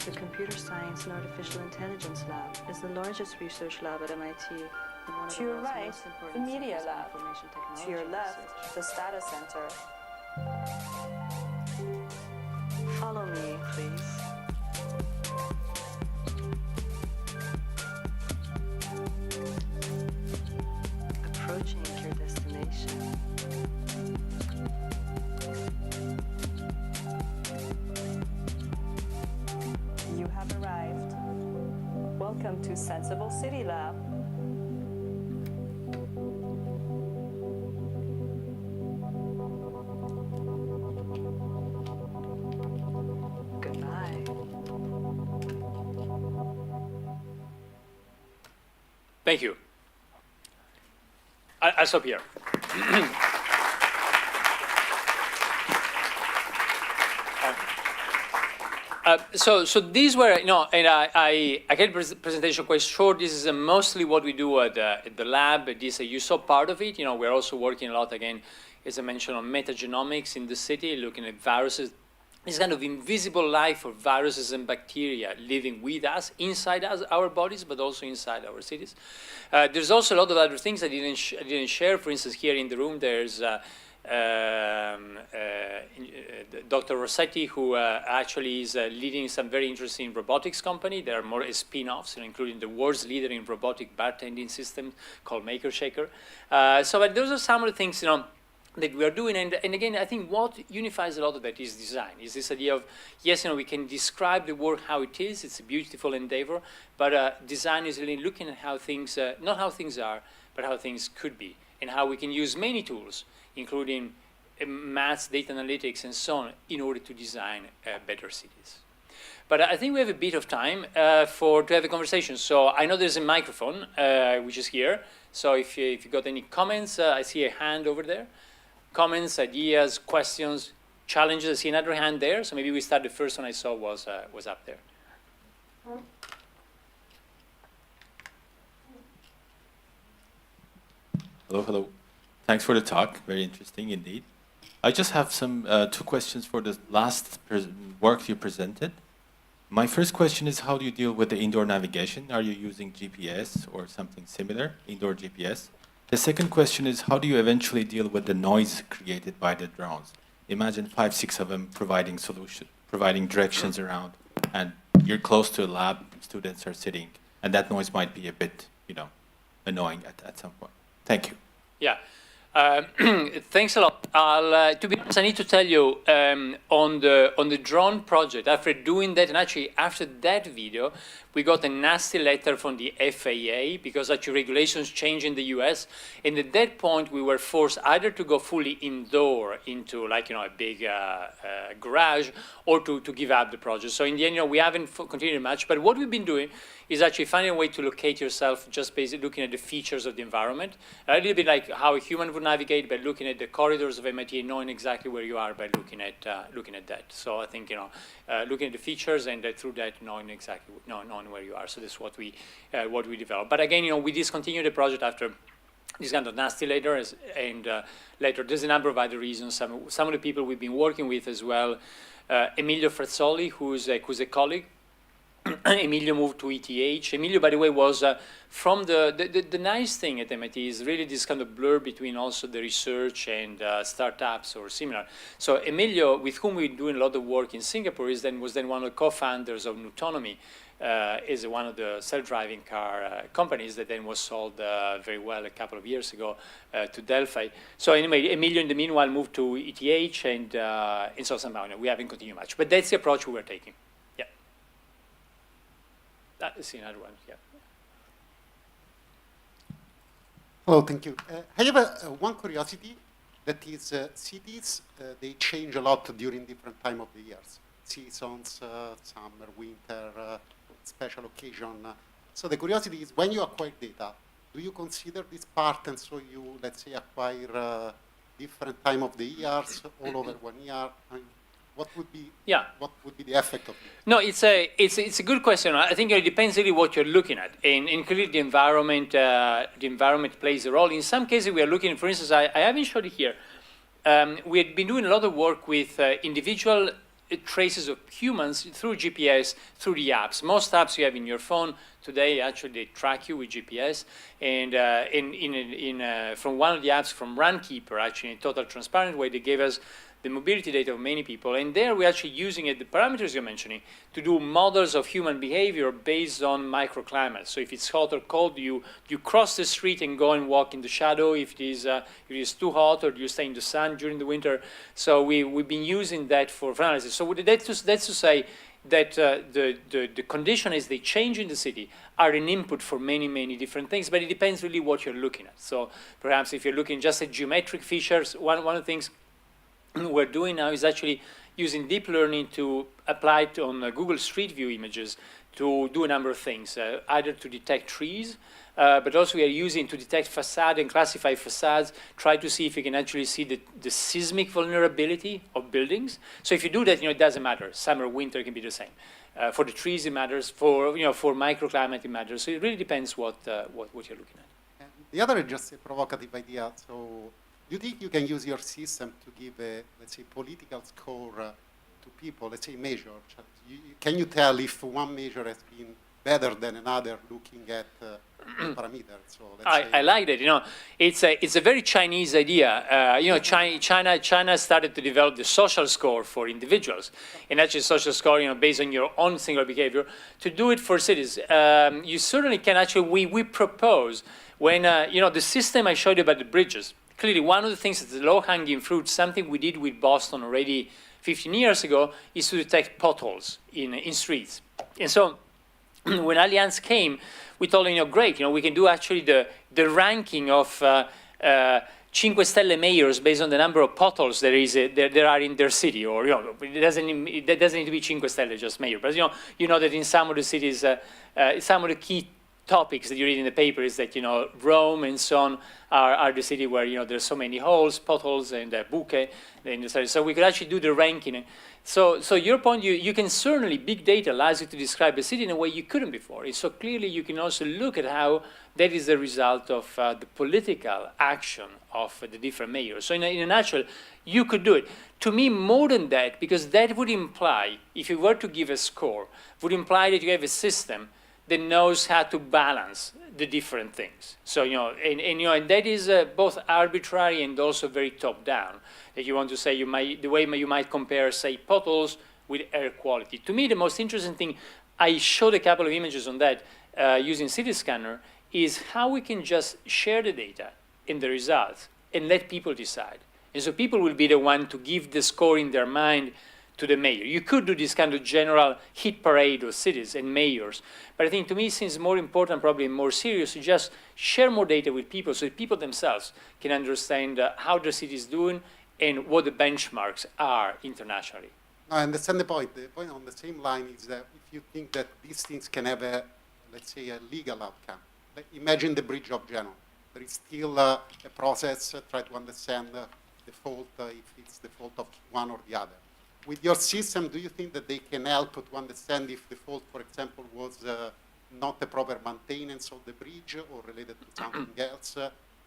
The Computer Science and Artificial Intelligence Lab is the largest research lab at MIT. and one of To the your world's right, most important the Media centers of Lab. information technology To your left, research. the Stata Center. Follow me, please. Approaching your destination. You have arrived. Welcome to Senseable City Lab. Goodbye. Thank you. I'll stop here. So these were, and I kept the presentation quite short. This is mostly what we do at the lab. This, you saw part of it. We're also working a lot, again, as I mentioned, on metagenomics in the city, looking at viruses. This kind of invisible life of viruses and bacteria living with us, inside us, our bodies, but also inside our cities. There's also a lot of other things I didn't share. For instance, here in the room, there's Dr. Rossetti, who actually is leading some very interesting robotics company. There are more spin-offs, including the world's leader in robotic bartending system called Maker Shaker. But those are some of the things, that we are doing. And again, I think what unifies a lot of that is design, is this idea of, yes, we can describe the world how it is. It's a beautiful endeavor, but design is really looking at how things, not how things are, but how things could be, and how we can use many tools, including maths, data analytics, and so on, in order to design better cities. But I think we have a bit of time to have a conversation. So I know there's a microphone, which is here. So if you got any comments, I see a hand over there. Comments, ideas, questions, challenges. I see another hand there. So maybe we start. The first one I saw was up there. Hello. Thanks for the talk. Very interesting indeed. I just have some 2 questions for the last work you presented. My first question is, how do you deal with the indoor navigation? Are you using GPS or something similar, indoor GPS? The second question is, how do you eventually deal with the noise created by the drones? Imagine 5, 6 of them providing directions around, and you're close to a lab, students are sitting, and that noise might be a bit, annoying at some point. Thank you. Yeah. Thanks a lot. To be honest, I need to tell you, on the drone project, after doing that, and actually after that video, we got a nasty letter from the FAA because actually regulations changed in the US. And at that point, we were forced either to go fully indoor into a big garage, or to give up the project. So in the end, we haven't continued much. But what we've been doing is actually finding a way to locate yourself, just basically looking at the features of the environment. A little bit like how a human would navigate by looking at the corridors of MIT and knowing exactly where you are by looking at that. So I think, looking at the features and through that knowing exactly knowing where you are. So that's what we developed. But again, we discontinued the project after this kind of nasty letters, and later there's a number of other reasons. Some of the people we've been working with as well, Emilio Frazzoli, who's a colleague, Emilio moved to ETH. Emilio, by the way, was from the nice thing at MIT is really this kind of blur between also the research and startups or similar. So Emilio, with whom we're doing a lot of work in Singapore, was then one of the co-founders of Nutonomy, is one of the self-driving car companies that then was sold very well a couple of years ago to Delphi. So anyway, Emilio in the meanwhile moved to ETH and so somehow we haven't continued much. But that's the approach we were taking. Yeah. That's another one, yeah. Hello, thank you. I have one curiosity, that is cities, they change a lot during different time of the years. Seasons, summer, winter, special occasion. So the curiosity is, when you acquire data, do you consider this part, and so you, let's say, acquire different time of the years, all over 1 year? I mean, what would be the effect of it? No, it's a good question. I think it depends really what you're looking at, and clearly the environment plays a role. In some cases, we are looking. For instance, I haven't showed it here. We had been doing a lot of work with individual traces of humans through GPS, through the apps. Most apps you have in your phone today, actually, they track you with GPS. And from one of the apps, from Runkeeper, actually, in a total transparent way, they gave us the mobility data of many people. And there we're actually using it, the parameters you're mentioning, to do models of human behavior based on microclimates. So if it's hot or cold, you cross the street and go and walk in the shadow. If it is too hot, or do you stay in the sun during the winter? So we've been using that for analysis. So that's to say that the condition as they change in the city are an input for many, many different things, but it depends really what you're looking at. So perhaps if you're looking just at geometric features, one of the things we're doing now is actually using deep learning to apply it on Google Street View images to do a number of things, either to detect trees, but also we are using to detect facade and classify facades, try to see if you can actually see the seismic vulnerability of buildings. So if you do that, it doesn't matter. Summer, winter can be the same. For the trees, it matters. For microclimate, it matters. So it really depends what you're looking at. And the other is just a provocative idea. So, do you think you can use your system to give a, let's say, political score to people, let's say, measure? Can you tell if one measure has been better than another looking at parameters? So I like that. It's a very Chinese idea. China started to develop the social score for individuals, and actually social score, based on your own singular behavior. To do it for cities, you certainly can. Actually, we propose when the system I showed you about the bridges. Clearly, one of the things that's the low-hanging fruit, something we did with Boston already 15 years ago, is to detect potholes in streets. And so when Allianz came, we told them, great, we can do actually the ranking of Cinque Stelle mayors based on the number of potholes there are in their city, or it doesn't need to be Cinque Stelle, just mayor. But you know that in some of the cities, some of the key topics that you read in the paper is that Rome and so on are the city where there's so many holes, potholes, and buche. So we could actually do the ranking. So your point, you can certainly, big data allows you to describe a city in a way you couldn't before. And so clearly you can also look at how that is the result of the political action of the different mayors. So in a nutshell, you could do it. To me, more than that, because that would imply, if you were to give a score, would imply that you have a system that knows how to balance the different things. So, and that is both arbitrary and also very top-down. That you want to say, the way you might compare, say, potholes with air quality. To me, the most interesting thing, I showed a couple of images on that using Cityscanner, is how we can just share the data and the results and let people decide. And so people will be the one to give the score in their mind to the mayor. You could do this kind of general hit parade of cities and mayors, but I think to me it seems more important, probably more serious, to just share more data with people so that people themselves can understand how the city is doing and what the benchmarks are internationally. No, I understand the point. The point on the same line is that if you think that these things can have a, let's say, a legal outcome. Like imagine the Bridge of Genoa. There is still a process, try to understand the fault, if it's the fault of one or the other. With your system, do you think that they can help to understand if the fault, for example, was not the proper maintenance of the bridge or related to something else?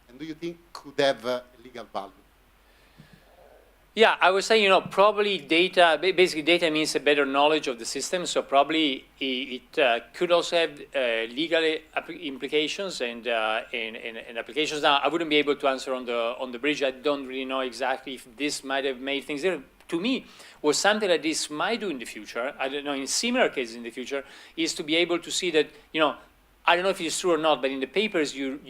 And do you think could have a legal value? Yeah, I was saying, probably data, basically data means a better knowledge of the system, so probably it could also have legal implications and applications. Now, I wouldn't be able to answer on the bridge. I don't really know exactly if this might have made things different. To me, what something like this might do in the future, I don't know, in similar cases in the future, is to be able to see that, I don't know if it's true or not, but in the papers you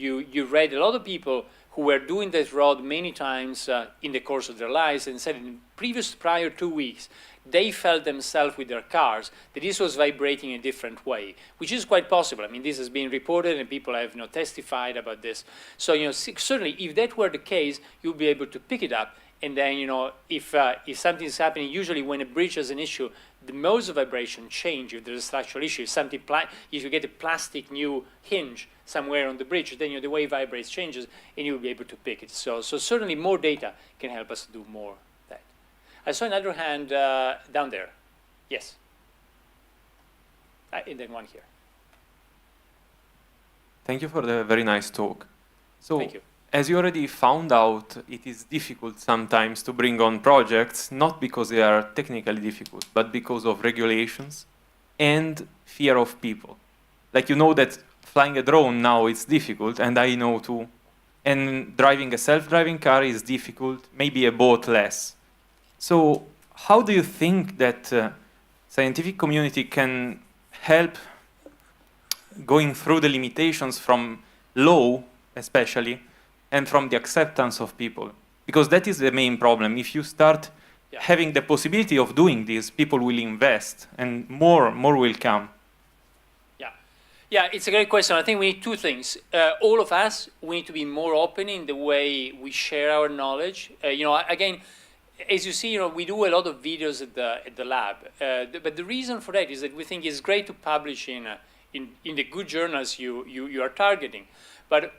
read, a lot of people who were doing that road many times in the course of their lives, and said in prior 2 weeks, they felt themselves with their cars, that this was vibrating in a different way, which is quite possible. I mean, this has been reported and people have testified about this. So, certainly if that were the case, you'll be able to pick it up. And then, if something's happening, usually when a bridge has an issue, the modes of vibration change if there's a structural issue. If you get a plastic new hinge somewhere on the bridge, then the way it vibrates changes, and you'll be able to pick it. So certainly more data can help us do more of that. I saw another hand down there. Yes. And then one here. Thank you for the very nice talk. So, Thank you. as you already found out, it is difficult sometimes to bring on projects, not because they are technically difficult, but because of regulations and fear of people. Like, that flying a drone now is difficult, and I know too. And driving a self-driving car is difficult, maybe a boat less. So how do you think that scientific community can help going through the limitations from law, especially, and from the acceptance of people? Because that is the main problem. If you start having the possibility of doing this, people will invest, and more will come. Yeah, it's a great question. I think we need two things. All of us, we need to be more open in the way we share our knowledge. Again, as you see, we do a lot of videos at the lab. But the reason for that is that we think it's great to publish in the good journals you are targeting. But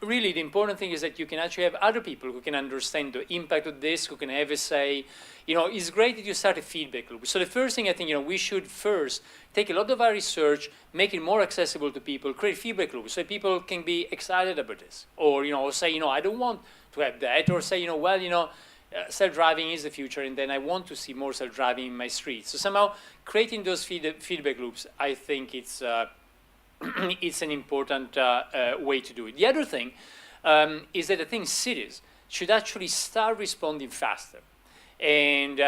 really, the important thing is that you can actually have other people who can understand the impact of this, who can have a say. It's great that you start a feedback loop. So the first thing I think, we should first take a lot of our research, make it more accessible to people, create feedback loops so people can be excited about this. Or, say, I don't want to have that. Or say, self-driving is the future, and then I want to see more self-driving in my streets. So somehow creating those feedback loops, I think it's an important way to do it. The other thing is that I think cities should actually start responding faster. And,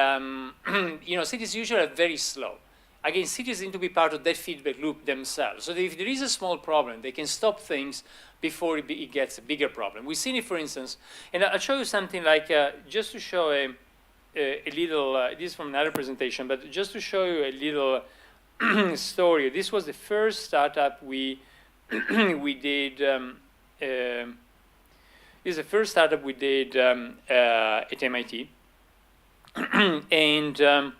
cities usually are very slow. Again, cities need to be part of that feedback loop themselves. So that if there is a small problem, they can stop things before it gets a bigger problem. We've seen it, for instance, and I'll show you something like, just to show a little, this is from another presentation, but just to show you a little story. This was the first startup we did. This is the first startup we did at MIT, and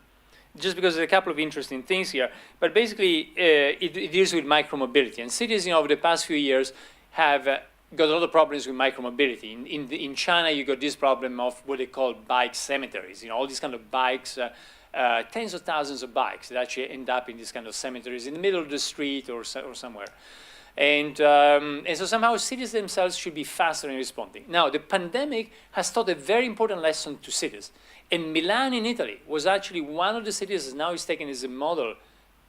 just because there's a couple of interesting things here. But basically, it deals with micromobility, and cities, over the past few years, have got a lot of problems with micromobility. In China, you got this problem of what they call bike cemeteries. All these kind of bikes. Tens of thousands of bikes that actually end up in these kind of cemeteries in the middle of the street or somewhere. And so somehow cities themselves should be faster in responding. Now, the pandemic has taught a very important lesson to cities. And Milan in Italy was actually one of the cities that now is taken as a model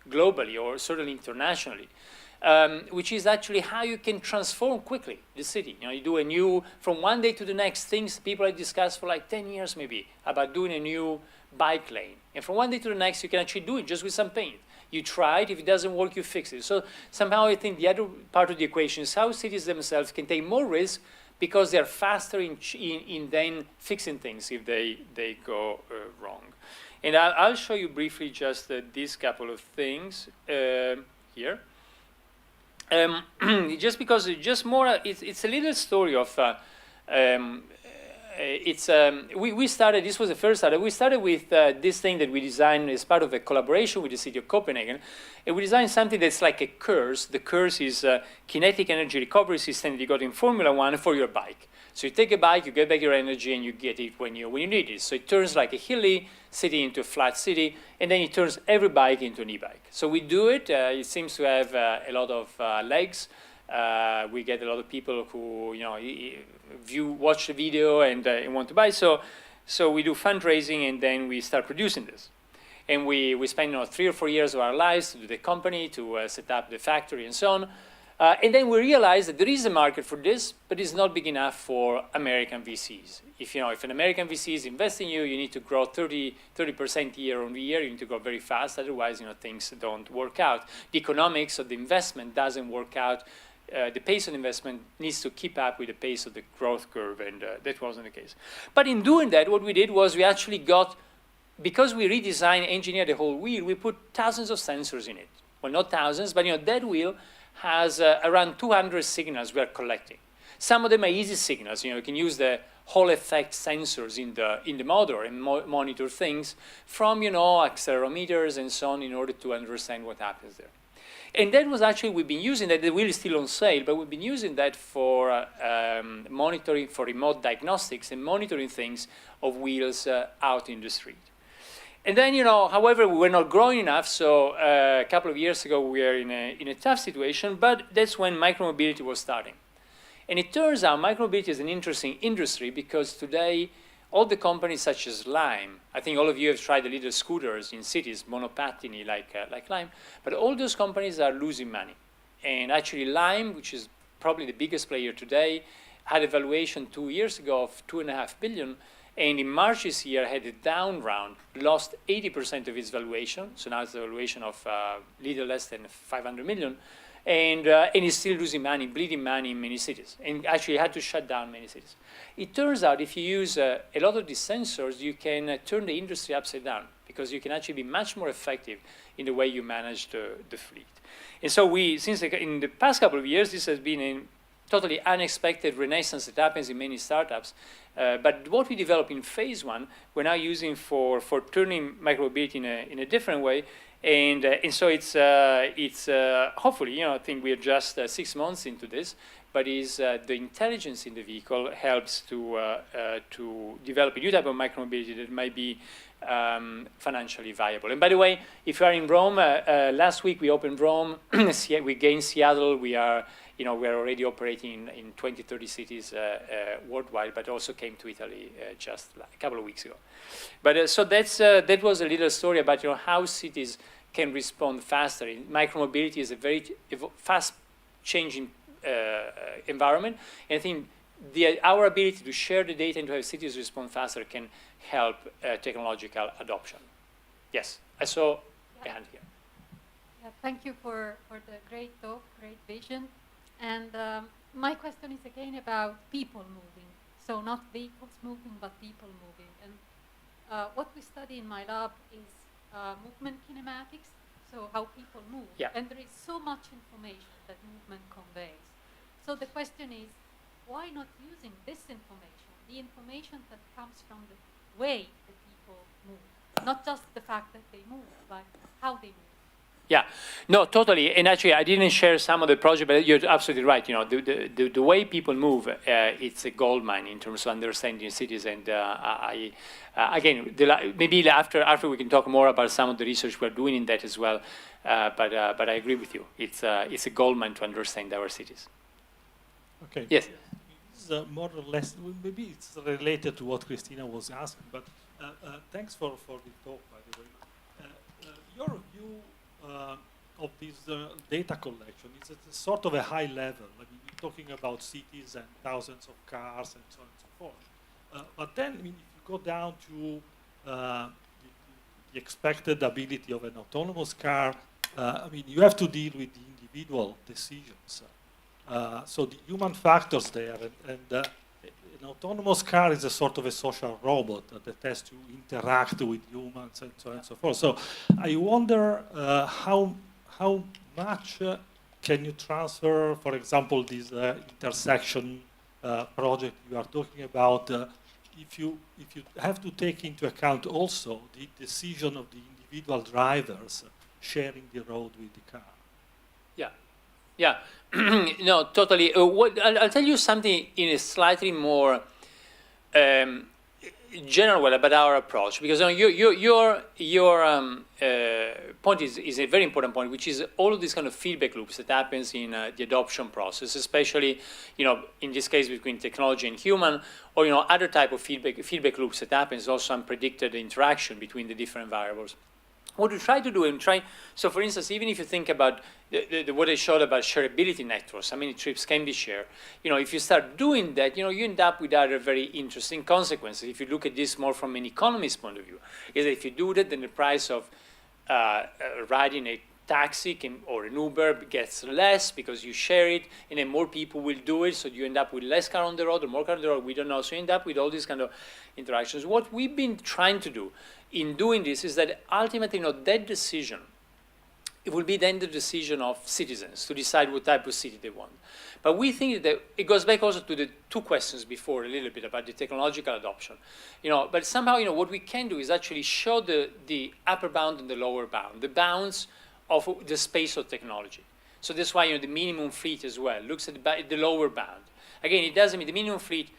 globally or certainly internationally, which is actually how you can transform quickly the city. You do from one day to the next, things people have discussed for like 10 years maybe about doing a new bike lane. And from one day to the next, you can actually do it just with some paint. You try it. If it doesn't work, you fix it. So somehow I think the other part of the equation is how cities themselves can take more risk because they're faster in then fixing things if they go wrong. And I'll show you briefly just these couple of things here. Just because it's a little story of we started, this was the first startup, we started with this thing that we designed as part of a collaboration with the city of Copenhagen, and we designed something that's like a curse. The curse is a kinetic energy recovery system that you got in Formula One for your bike. So you take a bike, you get back your energy, and you get it when you need it. So it turns like a hilly city into a flat city, and then it turns every bike into an e-bike. So we do it. It seems to have a lot of legs. We get a lot of people who watch the video and want to buy. So So we do fundraising, and then we start producing this. And we spend 3 or 4 years of our lives to do the company, to set up the factory, and so on. And then we realize that there is a market for this, but it's not big enough for American VCs. If an American VC is investing in you, you need to grow 30% year on year. You need to grow very fast, otherwise, things don't work out. The economics of the investment doesn't work out. The pace of investment needs to keep up with the pace of the growth curve, and that wasn't the case. But in doing that, what we did was we actually got, because we redesigned, engineered the whole wheel, we put thousands of sensors in it. Well, not thousands, but that wheel has around 200 signals we are collecting. Some of them are easy signals. You can use the Hall effect sensors in the motor and monitor things from accelerometers and so on in order to understand what happens there. And that was actually, we've been using that. The wheel is still on sale, but we've been using that for monitoring, for remote diagnostics and monitoring things of wheels out in the street. And then, however, we were not growing enough, so a couple of years ago we were in a tough situation, but that's when micromobility was starting. And it turns out micromobility is an interesting industry because today all the companies such as Lime, I think all of you have tried the little scooters in cities, monopattini like Lime, but all those companies are losing money. And actually Lime, which is probably the biggest player today, had a valuation 2 years ago of $2.5 billion, and in March this year had a down round, lost 80% of its valuation, so now it's a valuation of little less than 500 million, and is still losing money, bleeding money in many cities, and actually had to shut down many cities. It turns out if you use a lot of these sensors, you can turn the industry upside down, because you can actually be much more effective in the way you manage the fleet. And so since in the past couple of years, this has been a totally unexpected renaissance that happens in many startups. But what we developed in phase 1, we're now using for turning micromobility in a different way. And so it's hopefully, I think we're just 6 months into this, but the intelligence in the vehicle helps to develop a new type of micromobility that might be financially viable. And by the way, if you are in Rome, last week we opened Rome, we gained Seattle, we are already operating in 20, 30 cities worldwide, but also came to Italy just a couple of weeks ago. But so that was a little story about how cities can respond faster. Micromobility is a very fast-changing environment, and I think our ability to share the data and to have cities respond faster can help technological adoption. Yes, I saw a hand here. Yeah, thank you for the great talk, great vision. And my question is again about people moving. So not vehicles moving, but people moving. And what we study in my lab is movement kinematics, so how people move. Yeah. And there is so much information that movement conveys. So the question is, why not using this information, the information that comes from the way that people move, not just the fact that they move, but how they move? Yeah, no, totally. And actually, I didn't share some of the project, but you're absolutely right. The way people move, it's a gold mine in terms of understanding cities. And again, maybe after we can talk more about some of the research we're doing in that as well. But I agree with you. It's a gold mine to understand our cities. Okay. Yes. This is more or less, maybe it's related to what Christina was asking, but thanks for the talk, by the way. Your view of this data collection is at a sort of a high level. I mean, we're talking about cities and thousands of cars and so on and so forth. But then, I mean, if you go down to the expected ability of an autonomous car, I mean, you have to deal with the individual decisions. So the human factors there, and an autonomous car is a sort of a social robot that has to interact with humans and so on and so forth. So I wonder how much can you transfer, for example, this intersection project you are talking about, if you have to take into account also the decision of the individual drivers sharing the road with the car. Yeah, no, totally. I'll tell you something in a slightly more general about our approach, because your point is a very important point, which is all of these kind of feedback loops that happens in the adoption process, especially, in this case between technology and human, or other type of feedback loops that happens, also unpredicted interaction between the different variables. What we try to do, so for instance, even if you think about what I showed about shareability networks, how many trips can be shared, if you start doing that, you end up with other very interesting consequences. If you look at this more from an economist's point of view, is that if you do that, then the price of riding a taxi or an Uber gets less because you share it, and then more people will do it, so you end up with less car on the road or more car on the road, we don't know, so you end up with all these kind of interactions. What we've been trying to do in doing this is that ultimately, that decision, it will be then the decision of citizens to decide what type of city they want. But we think that it goes back also to the two questions before a little bit about the technological adoption. But somehow, what we can do is actually show the upper bound and the lower bound, the bounds of the space of technology. So that's why, the minimum fleet as well looks at the lower bound. Again, it doesn't mean the minimum fleet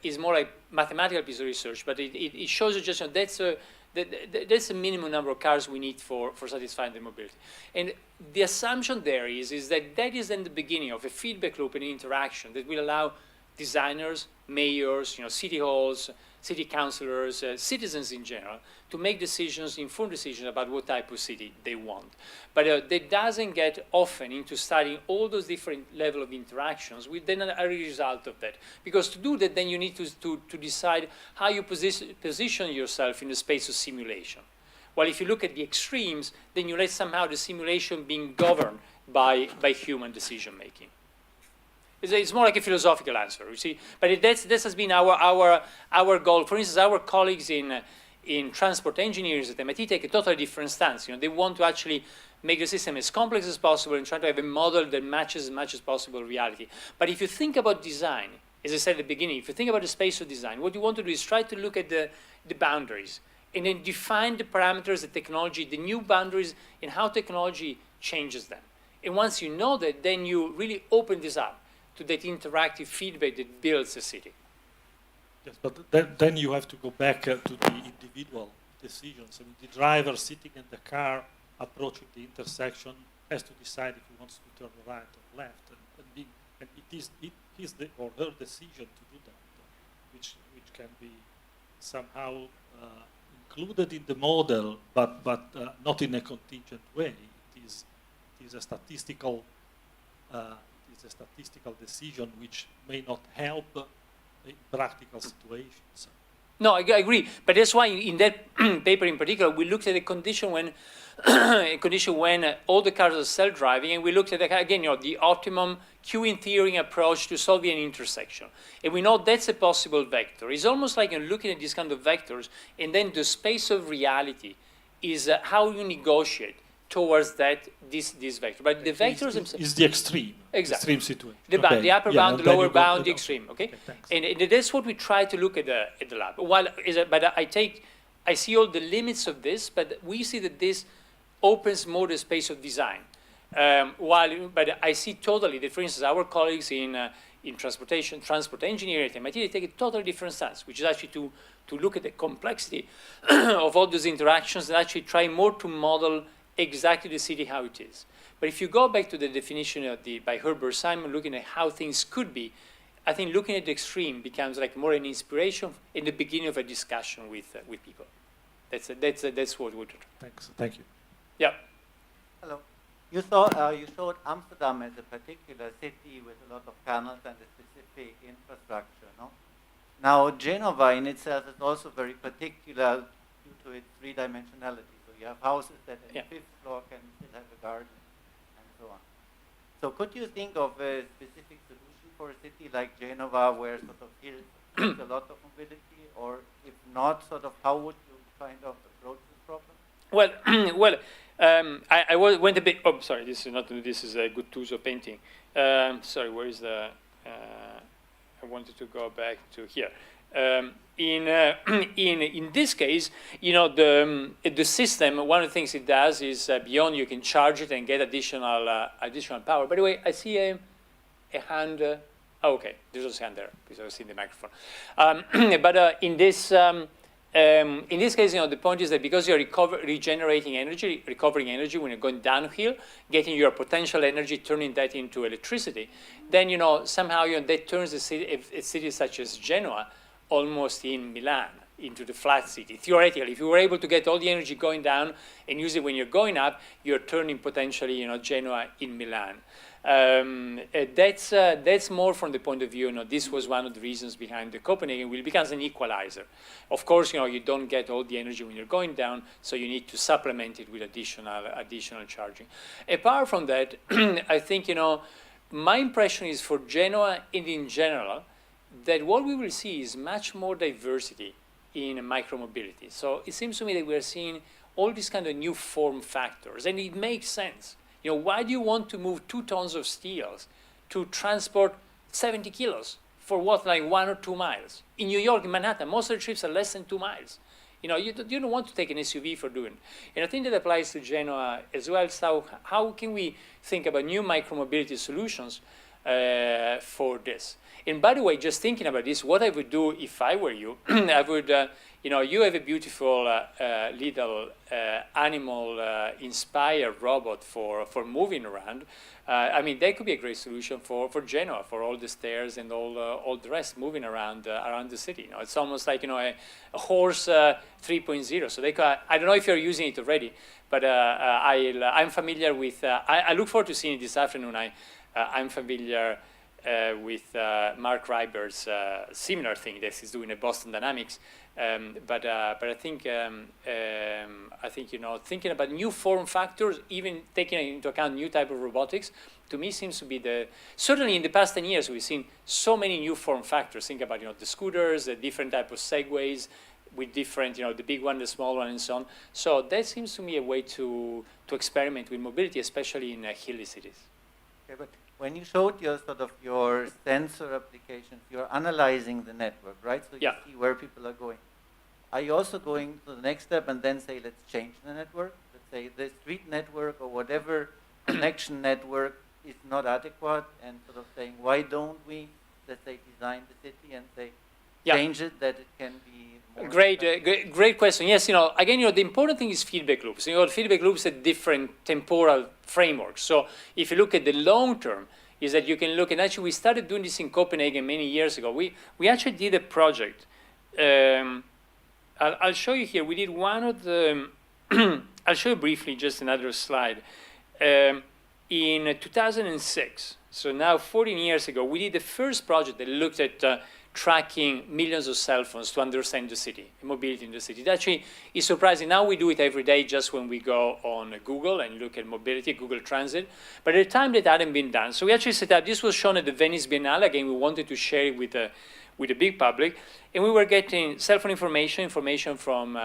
is more like mathematical piece of research, but it shows you just that's the minimum number of cars we need for satisfying the mobility. And the assumption there is that is then the beginning of a feedback loop and interaction that will allow designers, mayors, city halls, city councillors, citizens in general, to make decisions, informed decisions about what type of city they want. But that doesn't get often into studying all those different level of interactions, with then a result of that. Because to do that, then you need to decide how you position yourself in the space of simulation. Well, if you look at the extremes, then you let somehow the simulation being governed by human decision making. It's more like a philosophical answer, you see. But this has been our goal. For instance, our colleagues in transport engineers at MIT take a totally different stance. They want to actually make the system as complex as possible and try to have a model that matches as much as possible reality. But if you think about design, as I said at the beginning, if you think about the space of design, what you want to do is try to look at the boundaries and then define the parameters, the technology, the new boundaries, and how technology changes them. And once you know that, then you really open this up to that interactive feedback that builds a city. Yes, but then you have to go back to the individual decisions. I mean, the driver sitting in the car approaching the intersection has to decide if he wants to turn right or left, and it is his or her decision to do that, which can be somehow included in the model, but not in a contingent way. It is a statistical. It's a statistical decision which may not help in practical situations. No, I agree. But that's why in that paper in particular, we looked at a condition when all the cars are self-driving, and we looked at, again, the optimum queuing theory approach to solving an intersection. And we know that's a possible vector. It's almost like looking at these kind of vectors, and then the space of reality is how you negotiate towards this vector. But the vectors themselves is the extreme. Exactly. Extreme situation. The upper bound, the lower bound, the extreme. Okay, and that's what we try to look at the lab. But I see all the limits of this, but we see that this opens more the space of design. But I see totally that, for instance, our colleagues in transport engineering at MIT, they take a totally different stance, which is actually to look at the complexity of all those interactions and actually try more to model exactly the city how it is. But if you go back to the definition by Herbert Simon, looking at how things could be, I think looking at the extreme becomes like more an inspiration in the beginning of a discussion with people. That's what we do. Thanks. Thank you. Yeah. Hello. You showed Amsterdam as a particular city with a lot of canals and a specific infrastructure, no? Now, Genova in itself is also very particular due to its three-dimensionality. So you have houses that in the fifth floor can still have a garden and so on. So could you think of a specific solution for a city like Genova where sort of hills has a lot of mobility, or if not, sort of how would you kind of approach this problem? I went a bit. Oh, sorry. This is not. This is a good tools of painting. Sorry. Where is the? I wanted to go back to here. In this case, the system. One of the things it does is beyond you can charge it and get additional power. By the way, I see a hand Oh, okay, there's also a hand there because I was seeing the microphone. But in this case, the point is that because you're recovering energy when you're going downhill, getting your potential energy, turning that into electricity, then somehow that turns a city such as Genoa almost in Milan into the flat city. Theoretically, if you were able to get all the energy going down and use it when you're going up, you're turning potentially Genoa in Milan. That's more from the point of view, this was one of the reasons behind the Copenhagen wheel. It becomes an equalizer. Of course, you don't get all the energy when you're going down, so you need to supplement it with additional charging. Apart from that, I think, my impression is for Genoa and in general, that what we will see is much more diversity in micromobility. So it seems to me that we're seeing all these kind of new form factors, and it makes sense. Why do you want to move 2 tons of steel to transport 70 kilos for what, like 1 or 2 miles? In New York, in Manhattan, most of the trips are less than 2 miles. You don't want to take an SUV for doing it. And I think that applies to Genoa as well. So how can we think about new micromobility solutions for this? And by the way, just thinking about this, what I would do if I were you, I would, you have a beautiful little animal-inspired robot for moving around. I mean, that could be a great solution for Genoa, for all the stairs and all the rest moving around the city. It's almost like a horse 3.0. So I don't know if you're using it already, but I'm familiar with. I look forward to seeing it this afternoon. I'm familiar with Mark Reiber's similar thing that he's doing at Boston Dynamics. But I think thinking about new form factors, even taking into account new type of robotics, to me seems to be certainly in the past 10 years we've seen so many new form factors. Think about the scooters, the different type of segways with different the big one, the small one, and so on. So that seems to me a way to experiment with mobility, especially in hilly cities. Okay, but when you showed your your sensor applications, you're analyzing the network, right? So you see where people are going. Are you also going to the next step and then say, let's change the network? Let's say the street network or whatever connection network is not adequate, and saying, why don't we, let's say, design the city and say, change it that it can be more Great question. Yes, again, the important thing is feedback loops. Feedback loops at different temporal frameworks. So if you look at the long term, is that you can look, and actually we started doing this in Copenhagen many years ago. We actually did a project. I'll show you here. We did one of the, I'll show you briefly just another slide. In 2006, so now 14 years ago, we did the first project that looked at tracking millions of cell phones to understand the city, mobility in the city. It actually is surprising. Now we do it every day just when we go on Google and look at mobility, Google Transit. But at the time that hadn't been done. So we actually set up, this was shown at the Venice Biennale. Again, we wanted to share it with the big public. And we were getting cell phone information from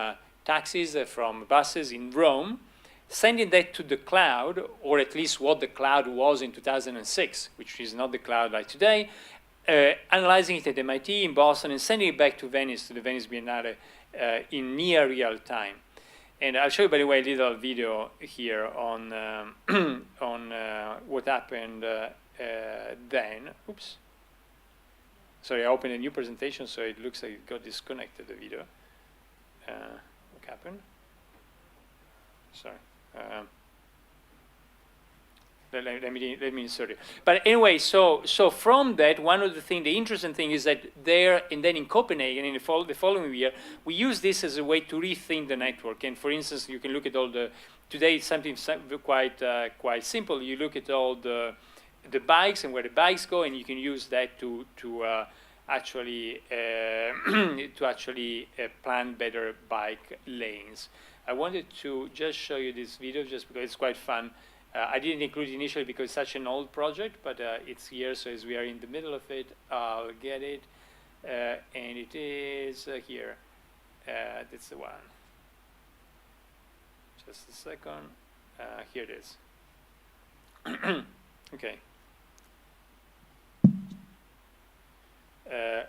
taxis, from buses in Rome, sending that to the cloud, or at least what the cloud was in 2006, which is not the cloud like today, analyzing it at MIT, in Boston, and sending it back to Venice, to the Venice Biennale, in near real time. And I'll show you, by the way, a little video here on what happened then. Oops. Sorry, I opened a new presentation, so it looks like it got disconnected, the video. What happened? Sorry. Let me insert it. But anyway, so from that, one of the interesting thing is that there, and then in Copenhagen, in the following year, we use this as a way to rethink the network. And for instance, you can look at all today it's something quite simple. You look at all the bikes and where the bikes go, and you can use that to actually plan better bike lanes. I wanted to just show you this video just because it's quite fun. I didn't include it initially because it's such an old project, but it's here, so as we are in the middle of it, I'll get it. And it is here. That's the one. Just a second. Here it is. Okay.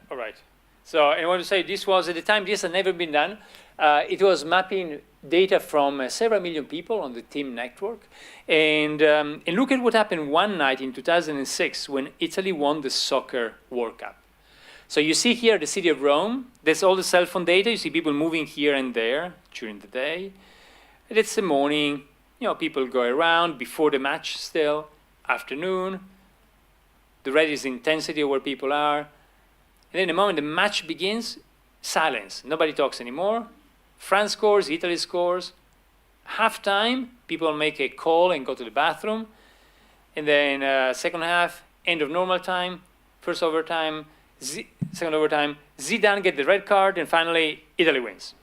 All right. So I want to say this was, at the time, this had never been done. It was mapping data from several million people on the team network. And look at what happened one night in 2006 when Italy won the soccer World Cup. So you see here the city of Rome. There's all the cell phone data. You see people moving here and there during the day. And it's the morning. People go around before the match still. Afternoon. The red is the intensity of where people are. And then the moment the match begins, silence. Nobody talks anymore. France scores, Italy scores. Halftime, people make a call and go to the bathroom. And then second half, end of normal time, first overtime, second overtime, Zidane get the red card, and finally, Italy wins.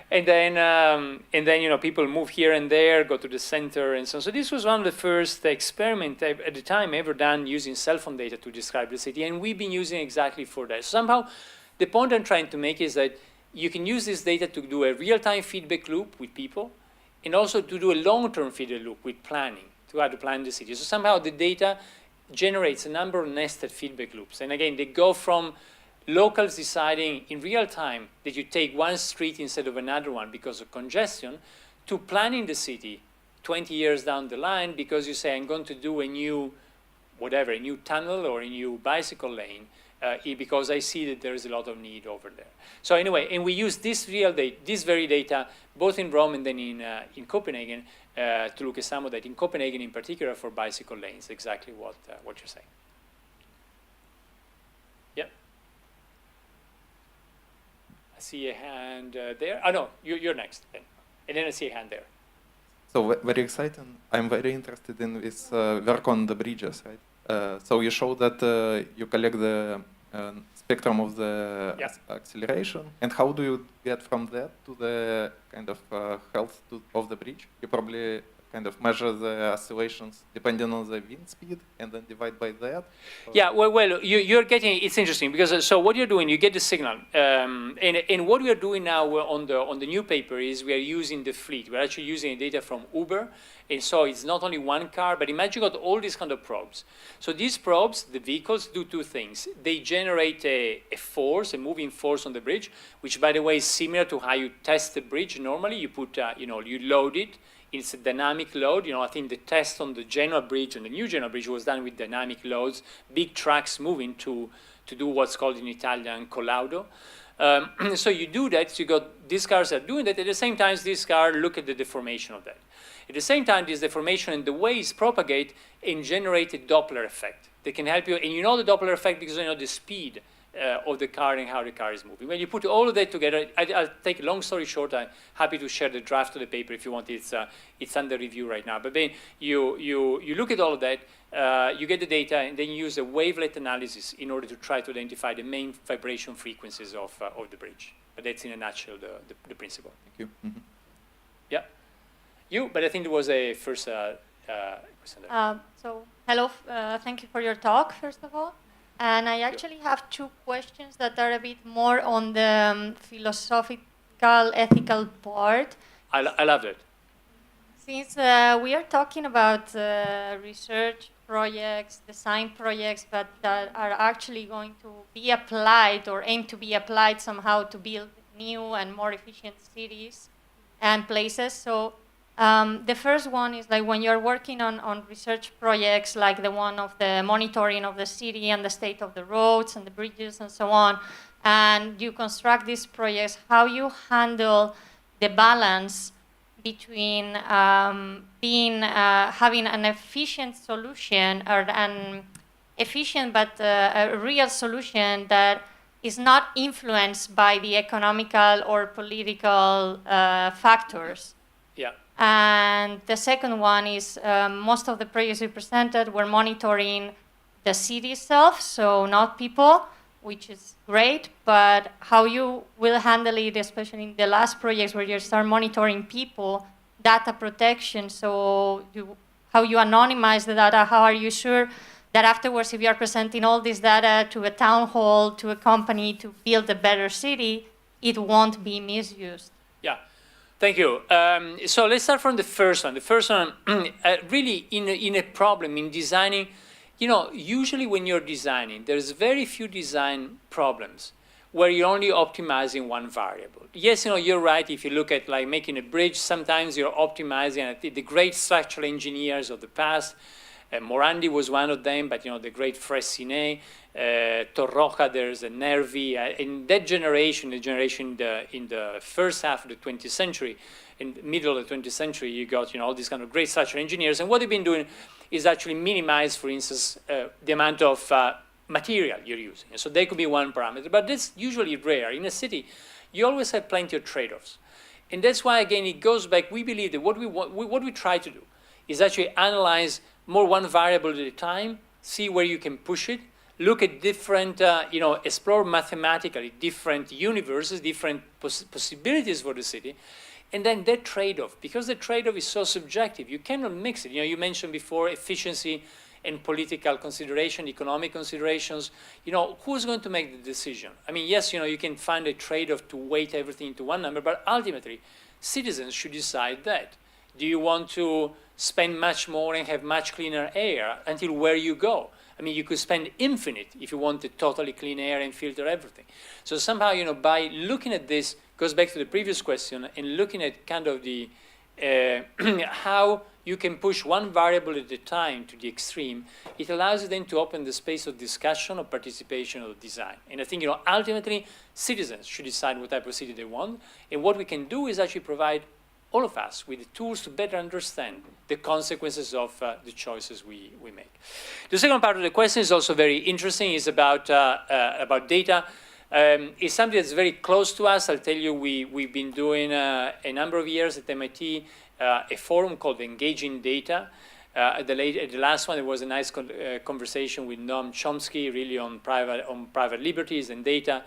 And then people move here and there, go to the center, and so on. So this was one of the first experiments at the time ever done using cell phone data to describe the city, and we've been using it exactly for that. So somehow, the point I'm trying to make is that you can use this data to do a real-time feedback loop with people, and also to do a long-term feedback loop with planning, to how to plan the city. So somehow the data generates a number of nested feedback loops. And again, they go from locals deciding in real time that you take one street instead of another one because of congestion, to planning the city 20 years down the line because you say, I'm going to do a new, whatever, a new tunnel or a new bicycle lane because I see that there is a lot of need over there. So anyway, and we use this very data, both in Rome and then in Copenhagen, to look at some of that. In Copenhagen in particular for bicycle lanes, exactly what you're saying. I see a hand there. Oh, no, you're next. And then I see a hand there. So very exciting. I'm very interested in this work on the bridges, right? So you show that you collect the spectrum of the acceleration. And how do you get from that to the kind of health of the bridge? You probably kind of measure the oscillations depending on the wind speed and then divide by that? Yeah, well, you're getting, it's interesting because so what you're doing, you get the signal. And what we are doing now on the new paper is we are using the fleet. We're actually using data from Uber. And so it's not only one car, but imagine you got all these kind of probes. So these probes, the vehicles, do two things. They generate a force, a moving force on the bridge, which by the way is similar to how you test the bridge normally. You put, you load it. It's a dynamic load. I think the test on the Genoa bridge and the new Genoa bridge was done with dynamic loads, big trucks moving to do what's called in Italian collaudo. So you do that, so you got these cars are doing that. At the same time, these cars look at the deformation of that. At the same time, this deformation and the waves propagate and generate a Doppler effect. They can help you, and you know the Doppler effect because you know the speed of the car and how the car is moving. When you put all of that together, I'll take a long story short. I'm happy to share the draft of the paper if you want. It's under review right now. But then you look at all of that, you get the data, and then you use a wavelet analysis in order to try to identify the main vibration frequencies of the bridge. But that's in a nutshell the principle. Thank you. Mm-hmm. Yeah. But I think there was a first question there. So hello, thank you for your talk, first of all. And I actually have two questions that are a bit more on the philosophical, ethical part. I love it. Since we are talking about research projects, design projects, but that are actually going to be applied or aim to be applied somehow to build new and more efficient cities and places. So the first one is like when you're working on research projects like the one of the monitoring of the city and the state of the roads and the bridges and so on, and you construct these projects, how you handle the balance between having an efficient solution or an efficient but a real solution that is not influenced by the economical or political factors. Yeah. And the second one is most of the projects we presented were monitoring the city itself, so not people, which is great, but how you will handle it, especially in the last projects where you start monitoring people, data protection, so how you anonymize the data, how are you sure that afterwards if you are presenting all this data to a town hall, to a company to build a better city, it won't be misused? Yeah. Thank you. So let's start from the first one. The first one, really in a problem, in designing, usually when you're designing, there's very few design problems where you're only optimizing one variable. Yes, you're right. If you look at like making a bridge, sometimes you're optimizing. I think the great structural engineers of the past, Morandi was one of them, but the great Fressinet, Torroja, there's a Nervi. In that generation, the generation in the first half of the 20th century, in the middle of the 20th century, you got all these kind of great structural engineers. And what they've been doing is actually minimize, for instance, the amount of material you're using. And so they could be one parameter, but that's usually rare. In a city, you always have plenty of trade-offs. And that's why, again, it goes back. We believe that what we try to do is actually analyze more one variable at a time, see where you can push it, look at different, explore mathematically different universes, different possibilities for the city, and then that trade-off, because the trade-off is so subjective, you cannot mix it. You mentioned before efficiency and political consideration, economic considerations. Who's going to make the decision? I mean, yes, you can find a trade-off to weight everything into one number, but ultimately, citizens should decide that. Do you want to spend much more and have much cleaner air until where you go? I mean, you could spend infinite if you wanted totally clean air and filter everything. So somehow, by looking at this, goes back to the previous question, and looking at kind of the how you can push one variable at a time to the extreme, it allows you then to open the space of discussion, of participation, of design. And I think, ultimately, citizens should decide what type of city they want. And what we can do is actually provide all of us with the tools to better understand the consequences of the choices we make. The second part of the question is also very interesting. It's about data. It's something that's very close to us. I'll tell you, we've been doing a number of years at MIT a forum called Engaging Data. At the last one, there was a nice conversation with Noam Chomsky, really on private liberties and data.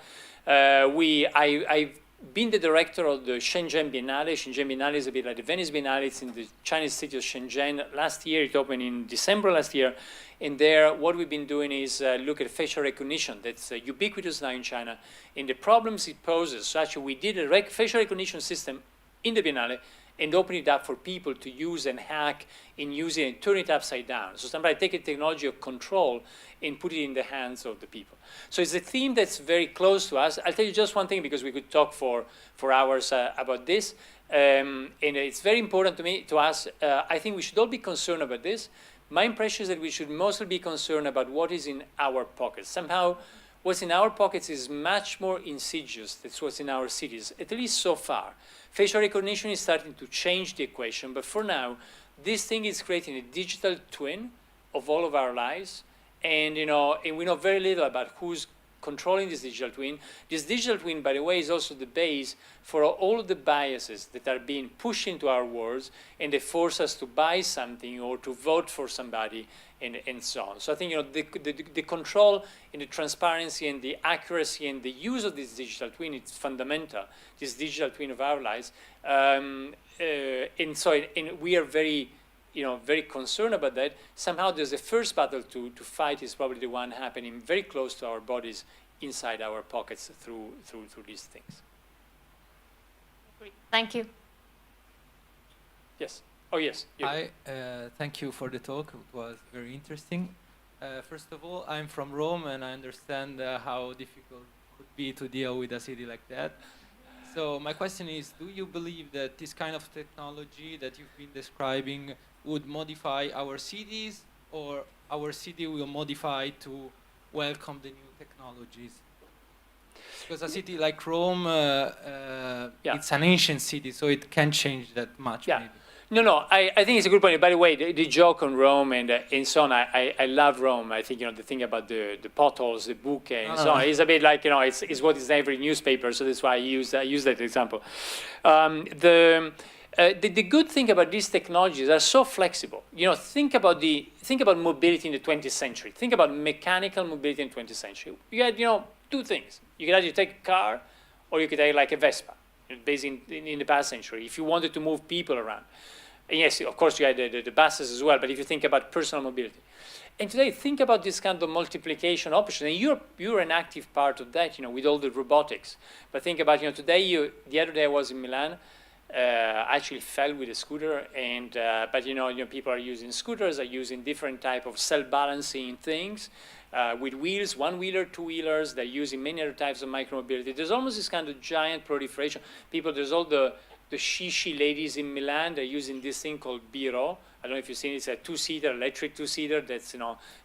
I've been the director of the Shenzhen Biennale. Shenzhen Biennale is a bit like the Venice Biennale. It's in the Chinese city of Shenzhen. Last year, it opened in December last year. And there, what we've been doing is look at facial recognition that's ubiquitous now in China, and the problems it poses. So actually, we did a facial recognition system in the Biennale and open it up for people to use and hack and use it and turn it upside down. So somebody take a technology of control and put it in the hands of the people. So it's a theme that's very close to us. I'll tell you just one thing, because we could talk for hours about this. And it's very important to us. I think we should all be concerned about this. My impression is that we should mostly be concerned about what is in our pockets. Somehow, what's in our pockets is much more insidious than what's in our cities, at least so far. Facial recognition is starting to change the equation, but for now, this thing is creating a digital twin of all of our lives, and and we know very little about who's controlling this digital twin. This digital twin, by the way, is also the base for all of the biases that are being pushed into our worlds, and they force us to buy something or to vote for somebody, and so on. So I think the control and the transparency and the accuracy and the use of this digital twin is fundamental. This digital twin of our lives, and we are very very concerned about that. Somehow there's a first battle to fight is probably the one happening very close to our bodies, inside our pockets through these things. Thank you. Yes. Oh, yes. Hi, thank you for the talk. It was very interesting. First of all, I'm from Rome, and I understand how difficult it could be to deal with a city like that. So my question is, do you believe that this kind of technology that you've been describing would modify our cities, or our city will modify to welcome the new technologies? Because a city like Rome, it's an ancient city, so it can't change that much, maybe. No, I think it's a good point. By the way, the joke on Rome and so on, I love Rome. I think, the thing about the potholes, the bouquet, and so on, it's a bit like, it's what is in every newspaper, so that's why I use that example. The good thing about these technologies are so flexible. Think about mobility in the 20th century. Think about mechanical mobility in the 20th century. You had, two things. You could either take a car, or you could take like a Vespa, based in the past century, if you wanted to move people around. And yes, of course, you had the buses as well, but if you think about personal mobility. And today, think about this kind of multiplication option. And you're an active part of that, with all the robotics. But think about, today, the other day I was in Milan, actually fell with a scooter, and but people are using scooters, are using different type of self-balancing things with wheels, one-wheeler, two-wheelers. They're using many other types of micromobility. There's almost this kind of giant proliferation. There's all the shishi ladies in Milan. They're using this thing called Biro. I don't know if you've seen it. It's a two-seater, electric two-seater that's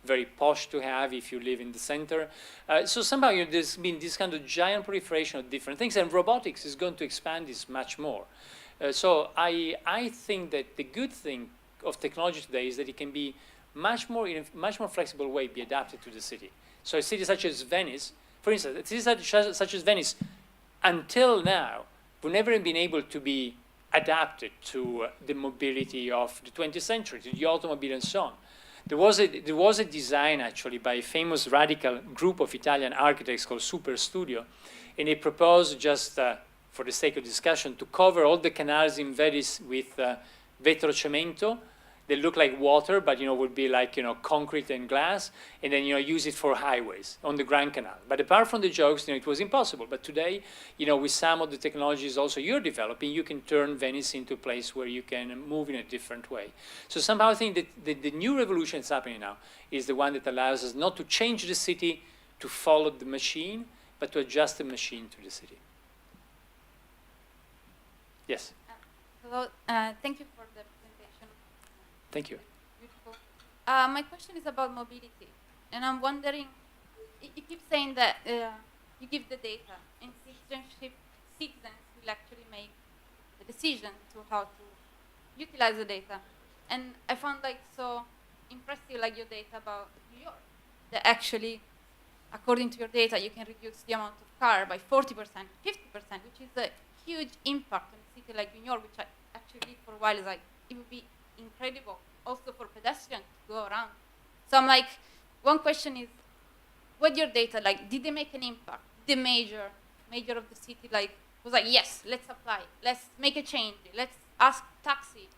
very posh to have if you live in the center. So somehow there's been this kind of giant proliferation of different things, and robotics is going to expand this much more. So I think that the good thing of technology today is that it can be much more in a much more flexible way be adapted to the city. So a city such as Venice, for instance, a city such as Venice, until now, we've never been able to be adapted to the mobility of the 20th century, to the automobile and so on. There was a design actually by a famous radical group of Italian architects called Super Studio, and they proposed just for the sake of discussion to cover all the canals in Venice with vetrocemento. They look like water, but would be like concrete and glass, and then use it for highways on the Grand Canal. But apart from the jokes, it was impossible. But today, with some of the technologies also you're developing, you can turn Venice into a place where you can move in a different way. So somehow I think that the new revolution that's happening now is the one that allows us not to change the city to follow the machine, but to adjust the machine to the city. Yes. Hello. Thank you for the presentation. Thank you. Beautiful. My question is about mobility, and I'm wondering, you keep saying that you give the data, and citizens will actually make the decision to how to utilize the data. And I found so impressive your data about New York, that actually, according to your data, you can reduce the amount of car by 40%, 50%, which is a huge impact on a city like New York, which I actually for a while is it would be incredible also for pedestrians to go around. So I'm one question is, what your data did they make an impact? The major of the city was yes, let's apply, let's make a change, let's ask taxi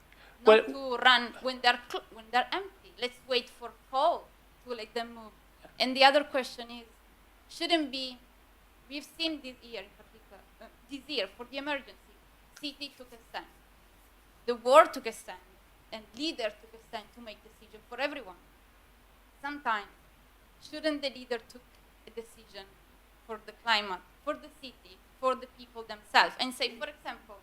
not to run when they're empty. Let's wait for call to let them move. And the other question is, shouldn't be, we've seen this year in particular, this year for the emergency, city took a stand. The world took a stand, and leaders took a stand to make decisions for everyone. Sometimes, shouldn't the leader took a decision for the climate, for the city, for the people themselves, and say, for example,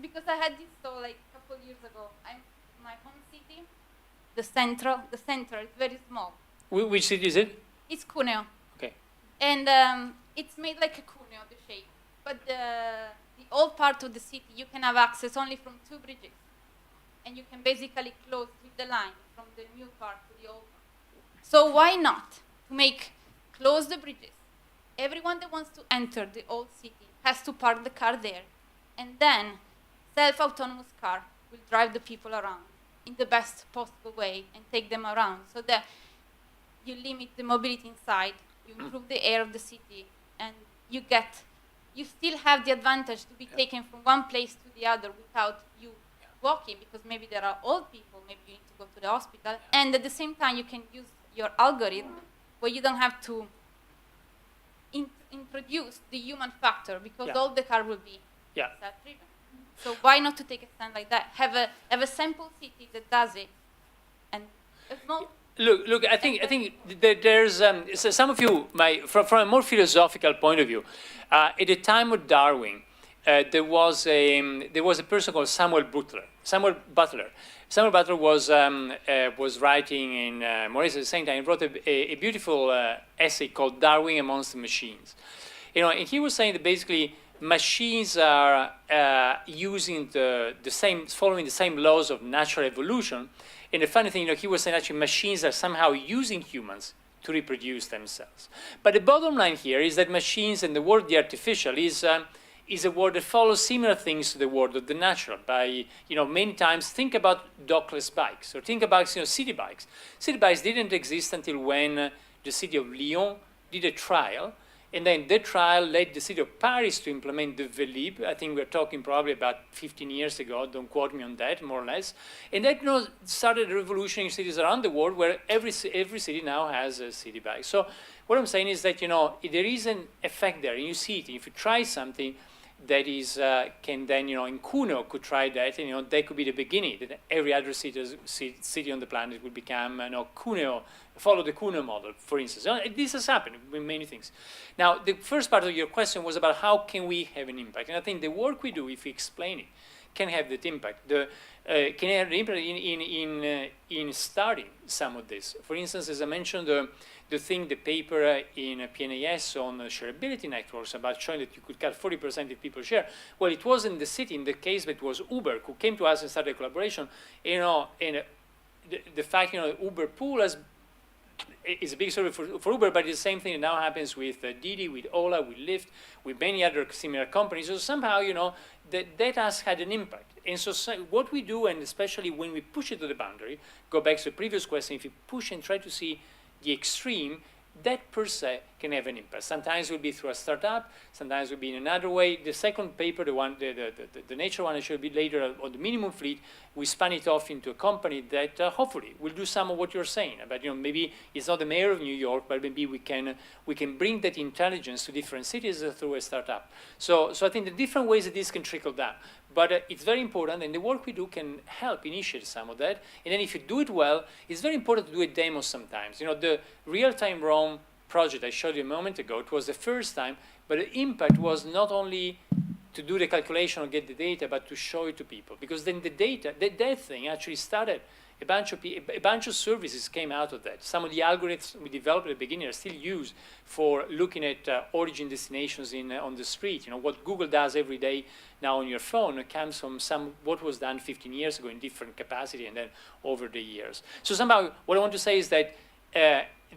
because I had this a couple years ago, my home city, the center is very small. Which city is it? It's Cuneo. Okay. And it's made like a Cuneo, the shape. But the old part of the city, you can have access only from 2 bridges. And you can basically close with the line from the new part to the old part. So why not close the bridges? Everyone that wants to enter the old city has to park the car there. And then self-autonomous car will drive the people around in the best possible way and take them around, so that you limit the mobility inside, you improve the air of the city, and you still have the advantage to be taken from one place to the other without you walking, because maybe there are old people, maybe you need to go to the hospital, and at the same time you can use your algorithm where you don't have to introduce the human factor, because all the car will be self-driven. So why not to take a stand like that? Have a sample city that does it, and a small. Look. I think that there's so some of you, from a more philosophical point of view, at the time of Darwin, there was a person called Samuel Butler. Samuel Butler was writing in more or less at the same time. He wrote a beautiful essay called "Darwin Amongst the Machines." And he was saying that basically machines are following the same laws of natural evolution. And the funny thing, he was saying actually machines are somehow using humans to reproduce themselves. But the bottom line here is that machines, and the word "the artificial" is a word that follows similar things to the word of the natural. By many times, think about dockless bikes, or think about city bikes. City bikes didn't exist until when the city of Lyon did a trial. And then that trial led the city of Paris to implement the Vélib. I think we're talking probably about 15 years ago. Don't quote me on that, more or less. And that started a revolution in cities around the world where every city now has a city bike. So what I'm saying is that there is an effect there, and you see it. If you try something, that is can then, in Cuneo could try that, and that could be the beginning. That every other city on the planet will become, Cuneo, follow the Cuneo model, for instance. This has happened with many things. Now, the first part of your question was about how can we have an impact, and I think the work we do, if we explain it, can have that impact. Can have an impact in starting some of this. For instance, as I mentioned, the paper in PNAS on shareability networks about showing that you could cut 40% if people share. Well, it wasn't the city in the case, but it was Uber who came to us and started a collaboration. And the fact, Uber pool is a big story for Uber, but it's the same thing that now happens with Didi, with Ola, with Lyft, with many other similar companies. So somehow, that has had an impact. And so what we do, and especially when we push it to the boundary, go back to the previous question, if you push and try to see the extreme, that per se can have an impact. Sometimes it will be through a startup, sometimes it will be in another way. The second paper, the nature one, I showed a bit later on the minimum fleet, we spun it off into a company that hopefully will do some of what you're saying. But maybe it's not the mayor of New York, but maybe we can bring that intelligence to different cities through a startup. So I think the different ways that this can trickle down. But it's very important, and the work we do can help initiate some of that. And then if you do it well, it's very important to do a demo sometimes. The real-time Rome project I showed you a moment ago, it was the first time, but the impact was not only to do the calculation or get the data, but to show it to people. Because then the data, that thing actually started, a bunch of services came out of that. Some of the algorithms we developed at the beginning are still used for looking at origin destinations on the street. What Google does every day now on your phone comes from what was done 15 years ago in different capacity and then over the years. So somehow what I want to say is that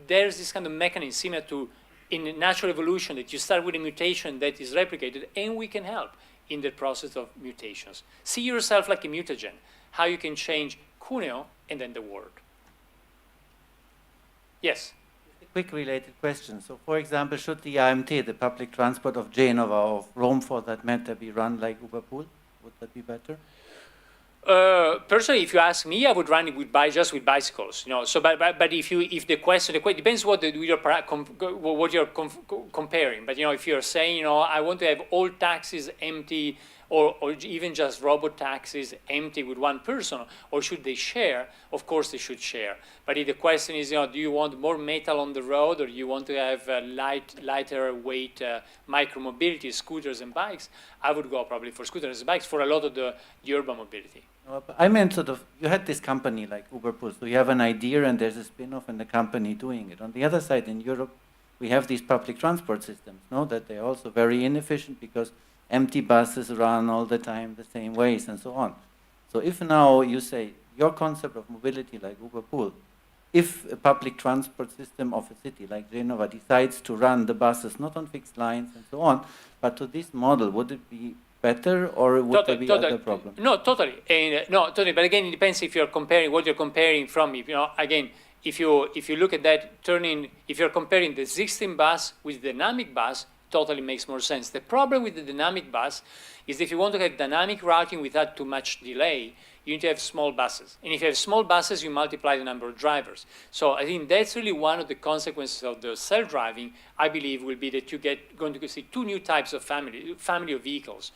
there's this kind of mechanism similar to in natural evolution that you start with a mutation that is replicated, and we can help in the process of mutations. See yourself like a mutagen, how you can change Cuneo and then the world. Yes? A quick related question. So, for example, should the IMT, the public transport of Genova, of Rome for that matter, be run like Uberpool? Would that be better? Personally, if you ask me, I would run it just with bicycles. So, but if the question depends what you're comparing. But if you're saying, I want to have all taxis empty, or even just robot taxis empty with one person, or should they share? Of course they should share. But if the question is, do you want more metal on the road, or do you want to have lighter weight micromobility, scooters and bikes? I would go probably for scooters and bikes for a lot of the urban mobility. I meant sort of, you had this company like Uberpool, so you have an idea and there's a spin-off and the company doing it. On the other side, in Europe, we have these public transport systems, that they're also very inefficient because empty buses run all the time the same ways and so on. So if now you say your concept of mobility like Uberpool, if a public transport system of a city like Genova decides to run the buses not on fixed lines and so on, but to this model, would it be better, or would there be other problems? No, totally. Totally. But again, it depends if you're comparing what you're comparing from. Again, if you look at that, if you're comparing the existing bus with the dynamic bus, totally makes more sense. The problem with the dynamic bus is if you want to have dynamic routing without too much delay, you need to have small buses. And if you have small buses, you multiply the number of drivers. So I think that's really one of the consequences of the self-driving, I believe, will be that going to see two new types of family of vehicles.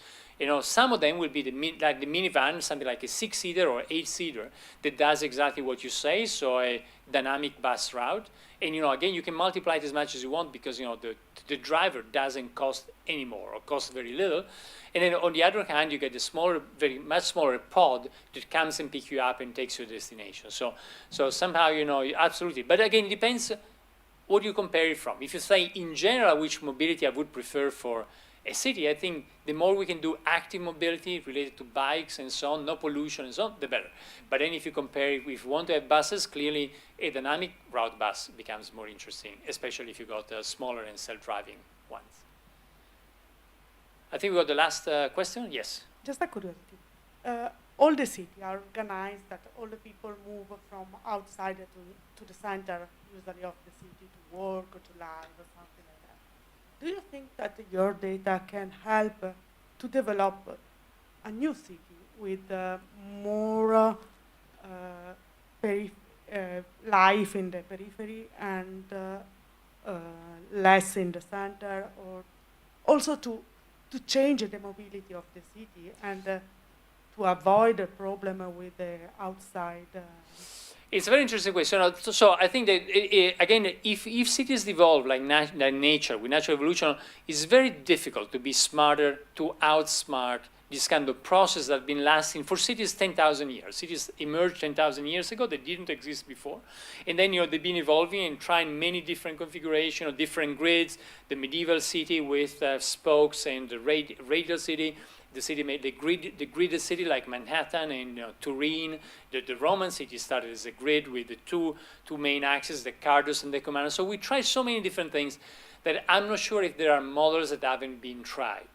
Some of them will be like the minivan, something like a 6-seater or 8-seater that does exactly what you say, so a dynamic bus route. And again, you can multiply it as much as you want because the driver doesn't cost any more or costs very little. And then on the other hand, you get the much smaller pod that comes and picks you up and takes you to destination. So somehow, absolutely. But again, it depends what you compare it from. If you say in general which mobility I would prefer for a city, I think the more we can do active mobility related to bikes and so on, no pollution and so on, the better. But then if you compare, if you want to have buses, clearly a dynamic route bus becomes more interesting, especially if you got smaller and self-driving ones. I think we got the last question. Yes. Just a curiosity. All the cities are organized that all the people move from outside to the center, usually of the city, to work or to live or something like that. Do you think that your data can help to develop a new city with more life in the periphery and less in the center, or also to to change the mobility of the city and to avoid the problem with the outside. It's a very interesting question. So I think that, again, if cities evolve like nature, with natural evolution, it's very difficult to be smarter, to outsmart this kind of process that's been lasting for cities 10,000 years. Cities emerged 10,000 years ago. They didn't exist before. And then, they've been evolving and trying many different configurations of different grids. The medieval city with spokes and the radial city. The city made the gridded city like Manhattan and Turin. The Roman city started as a grid with the two main axes, the Cardus and the Commandos. So we tried so many different things that I'm not sure if there are models that haven't been tried.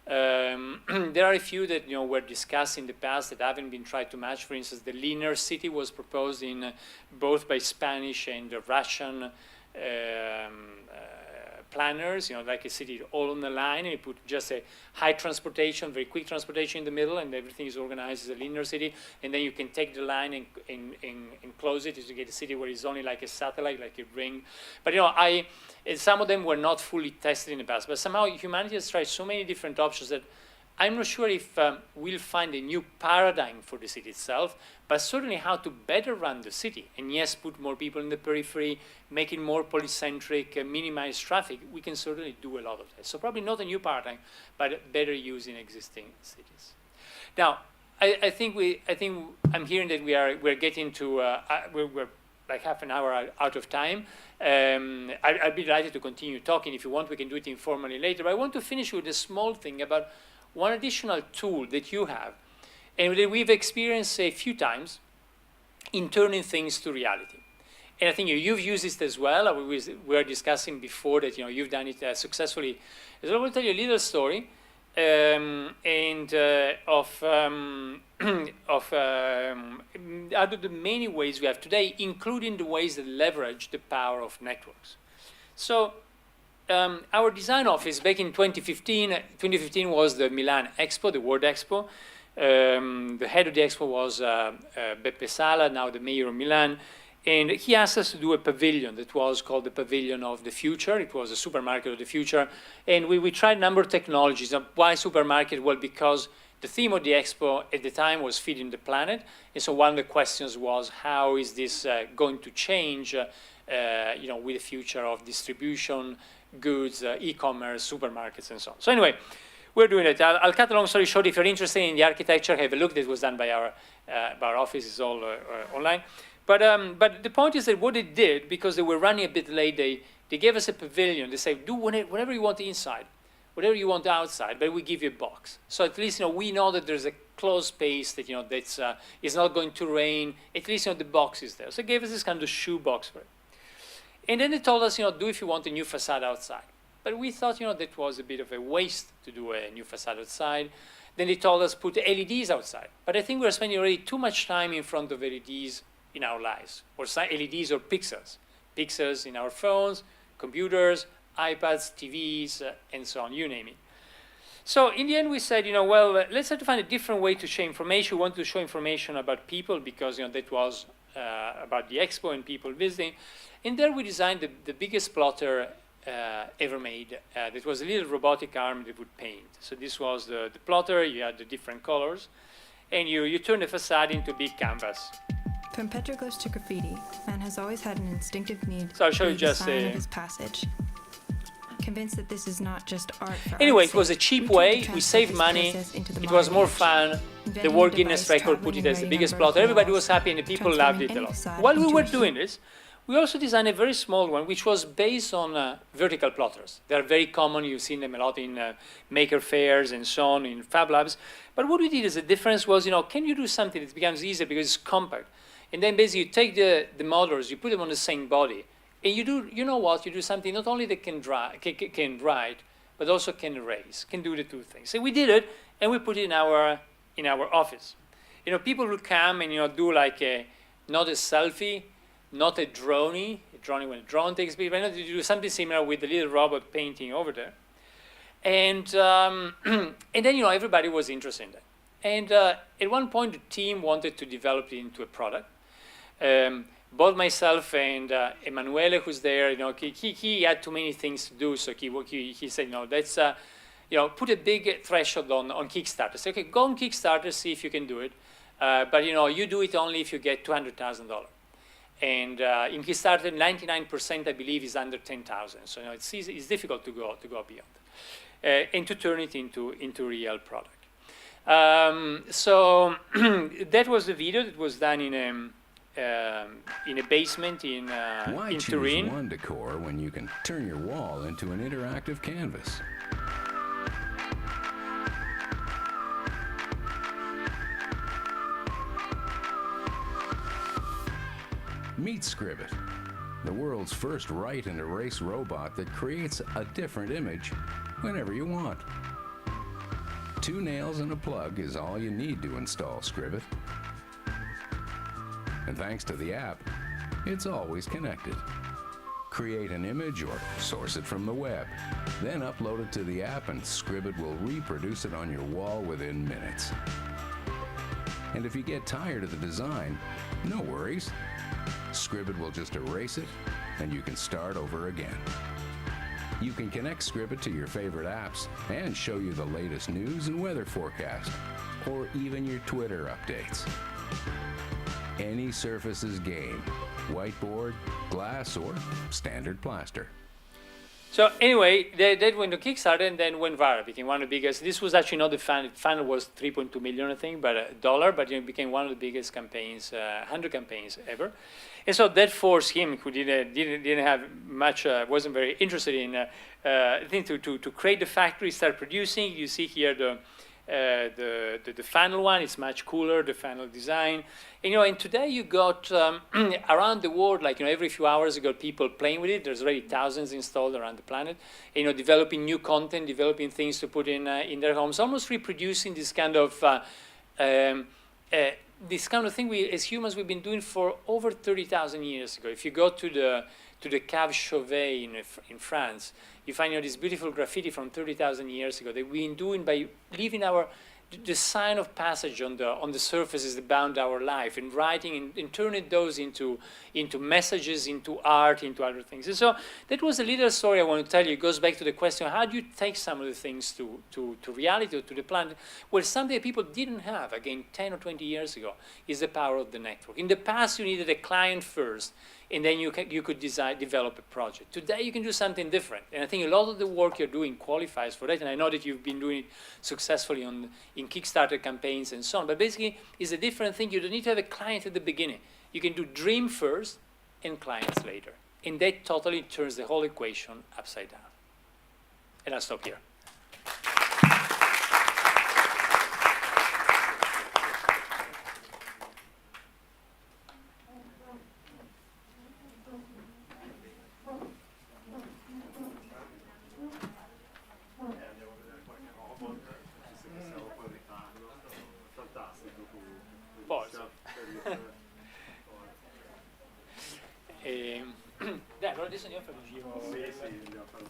There are a few that were discussed in the past that haven't been tried to match. For instance, the linear city was proposed in both by Spanish and Russian planners, like a city all on the line, and you put just a high transportation, very quick transportation in the middle, and everything is organized as a linear city, and then you can take the line and close it to get a city where it's only like a satellite, like a ring. But some of them were not fully tested in the past, but somehow humanity has tried so many different options that I'm not sure if we'll find a new paradigm for the city itself, but certainly how to better run the city. And yes, put more people in the periphery, make it more polycentric, minimize traffic. We can certainly do a lot of that. So probably not a new paradigm, but better use in existing cities. Now, I think I'm hearing that we're getting to we're like half an hour out of time. I'd be delighted to continue talking. If you want, we can do it informally later. But I want to finish with a small thing about one additional tool that you have, and that we've experienced a few times in turning things to reality. And I think you've used this as well. We were discussing before that you've done it successfully. So I will tell you a little story of out of the many ways we have today, including the ways that leverage the power of networks. So our design office back in 2015 was the Milan Expo, the World Expo. The head of the Expo was Beppe Sala, now the mayor of Milan. And he asked us to do a pavilion that was called the Pavilion of the Future. It was a supermarket of the future. And we tried a number of technologies. Why supermarket? Well, because the theme of the Expo at the time was feeding the planet. And so one of the questions was, how is this going to change with the future of distribution, goods, e-commerce, supermarkets, and so on. So anyway, we're doing it. I'll cut a long story short. If you're interested in the architecture, have a look. This was done by our office. It's all online. But the point is that what they did, because they were running a bit late, they gave us a pavilion. They said, do whatever you want inside, whatever you want outside, but we give you a box. So at least we know that there's a closed space that that's it's not going to rain. At least the box is there. So they gave us this kind of shoe box for it. And then they told us, do if you want a new facade outside. But we thought, that was a bit of a waste to do a new facade outside. Then they told us put LEDs outside. But I think we're spending already too much time in front of LEDs in our lives, or LEDs or pixels. Pixels in our phones, computers, iPads, TVs, and so on, you name it. So in the end, we said, well, let's try to find a different way to share information. We want to show information about people because, that was about the expo and people visiting. And there we designed the biggest plotter ever made. That was a little robotic arm that would paint. So this was the plotter. You had the different colors. And you turn the facade into a big canvas. From petroglyphs to graffiti, man has always had an instinctive need so I'll show for you the just sign of his passage. Convinced that this is not just art for anyway, art's it was a sake, cheap we way. tried to We translate saved this money. process into the It was modern more age. fun. The Inventing World a Guinness device record put it traveling as the and biggest writing plotter. on Everybody vertical was happy and the people walls, loved it a transforming lot. any facade While we into were a doing this, we also designed a very small one, which was based on vertical plotters. They are very common. You've seen them a lot in maker fairs and so on, in Fab Labs. But what we did as a difference was, can you do something that becomes easier because it's compact? And then basically you take the models, you put them on the same body, and you do something not only that can write, but also can erase, can do the two things. So we did it, and we put it in our office. People would come and do like not a selfie, not a drone when a drone takes a picture, but to do something similar with the little robot painting over there. And then everybody was interested in that. And at one point the team wanted to develop it into a product. Both myself and Emanuele, who's there, he had too many things to do, so he said, put a big threshold on Kickstarter. Say, okay, go on Kickstarter, see if you can do it. But you do it only if you get $200,000. And in Kickstarter, 99% I believe is under 10,000. So it's difficult to go beyond, and to turn it into real product. So that was the video that was done in a basement in Why Turin. choose one decor when you can turn your wall into an interactive canvas? Meet Scribit, the world's first write and erase robot that creates a different image whenever you want. 2 nails and a plug is all you need to install Scribit. And thanks to the app, it's always connected. Create an image or source it from the web, then upload it to the app and Scribit will reproduce it on your wall within minutes. And if you get tired of the design, no worries. Scribit will just erase it, and you can start over again. You can connect Scribit to your favorite apps and show you the latest news and weather forecast, or even your Twitter updates. Any surface is game: whiteboard, glass, or standard plaster. So anyway, that went to Kickstarter and then went viral. Became one of the biggest. This was actually not the final was 3.2 million, I think, but $1. But it became one of the biggest campaigns, 100 campaigns ever. And so that forced him, who didn't have much, wasn't very interested in, I think, to create the factory, start producing. You see here the final one. It's much cooler, the final design. And today you got around the world, like every few hours you got people playing with it. There's already thousands installed around the planet. Developing new content, developing things to put in their homes, almost reproducing this kind of thing we as humans we've been doing for over 30,000 years ago. If you go to the Cave Chauvet in France, you find this beautiful graffiti from 30,000 years ago that we've been doing by leaving the sign of passage on the surfaces that bound our life, and writing and turning those into messages, into art, into other things. And so that was a little story I want to tell you. It goes back to the question: how do you take some of the things to reality or to the planet? Well, something that people didn't have, again, 10 or 20 years ago, is the power of the network. In the past, you needed a client first, and then you could develop a project. Today, you can do something different. And I think a lot of the work you're doing qualifies for that. And I know that you've been doing it successfully in Kickstarter campaigns and so on. But basically, it's a different thing. You don't need to have a client at the beginning. You can do dream first and clients later. And that totally turns the whole equation upside down. And I'll stop here. Dai, allora adesso andiamo a fare un giro. Sì, andiamo a fare un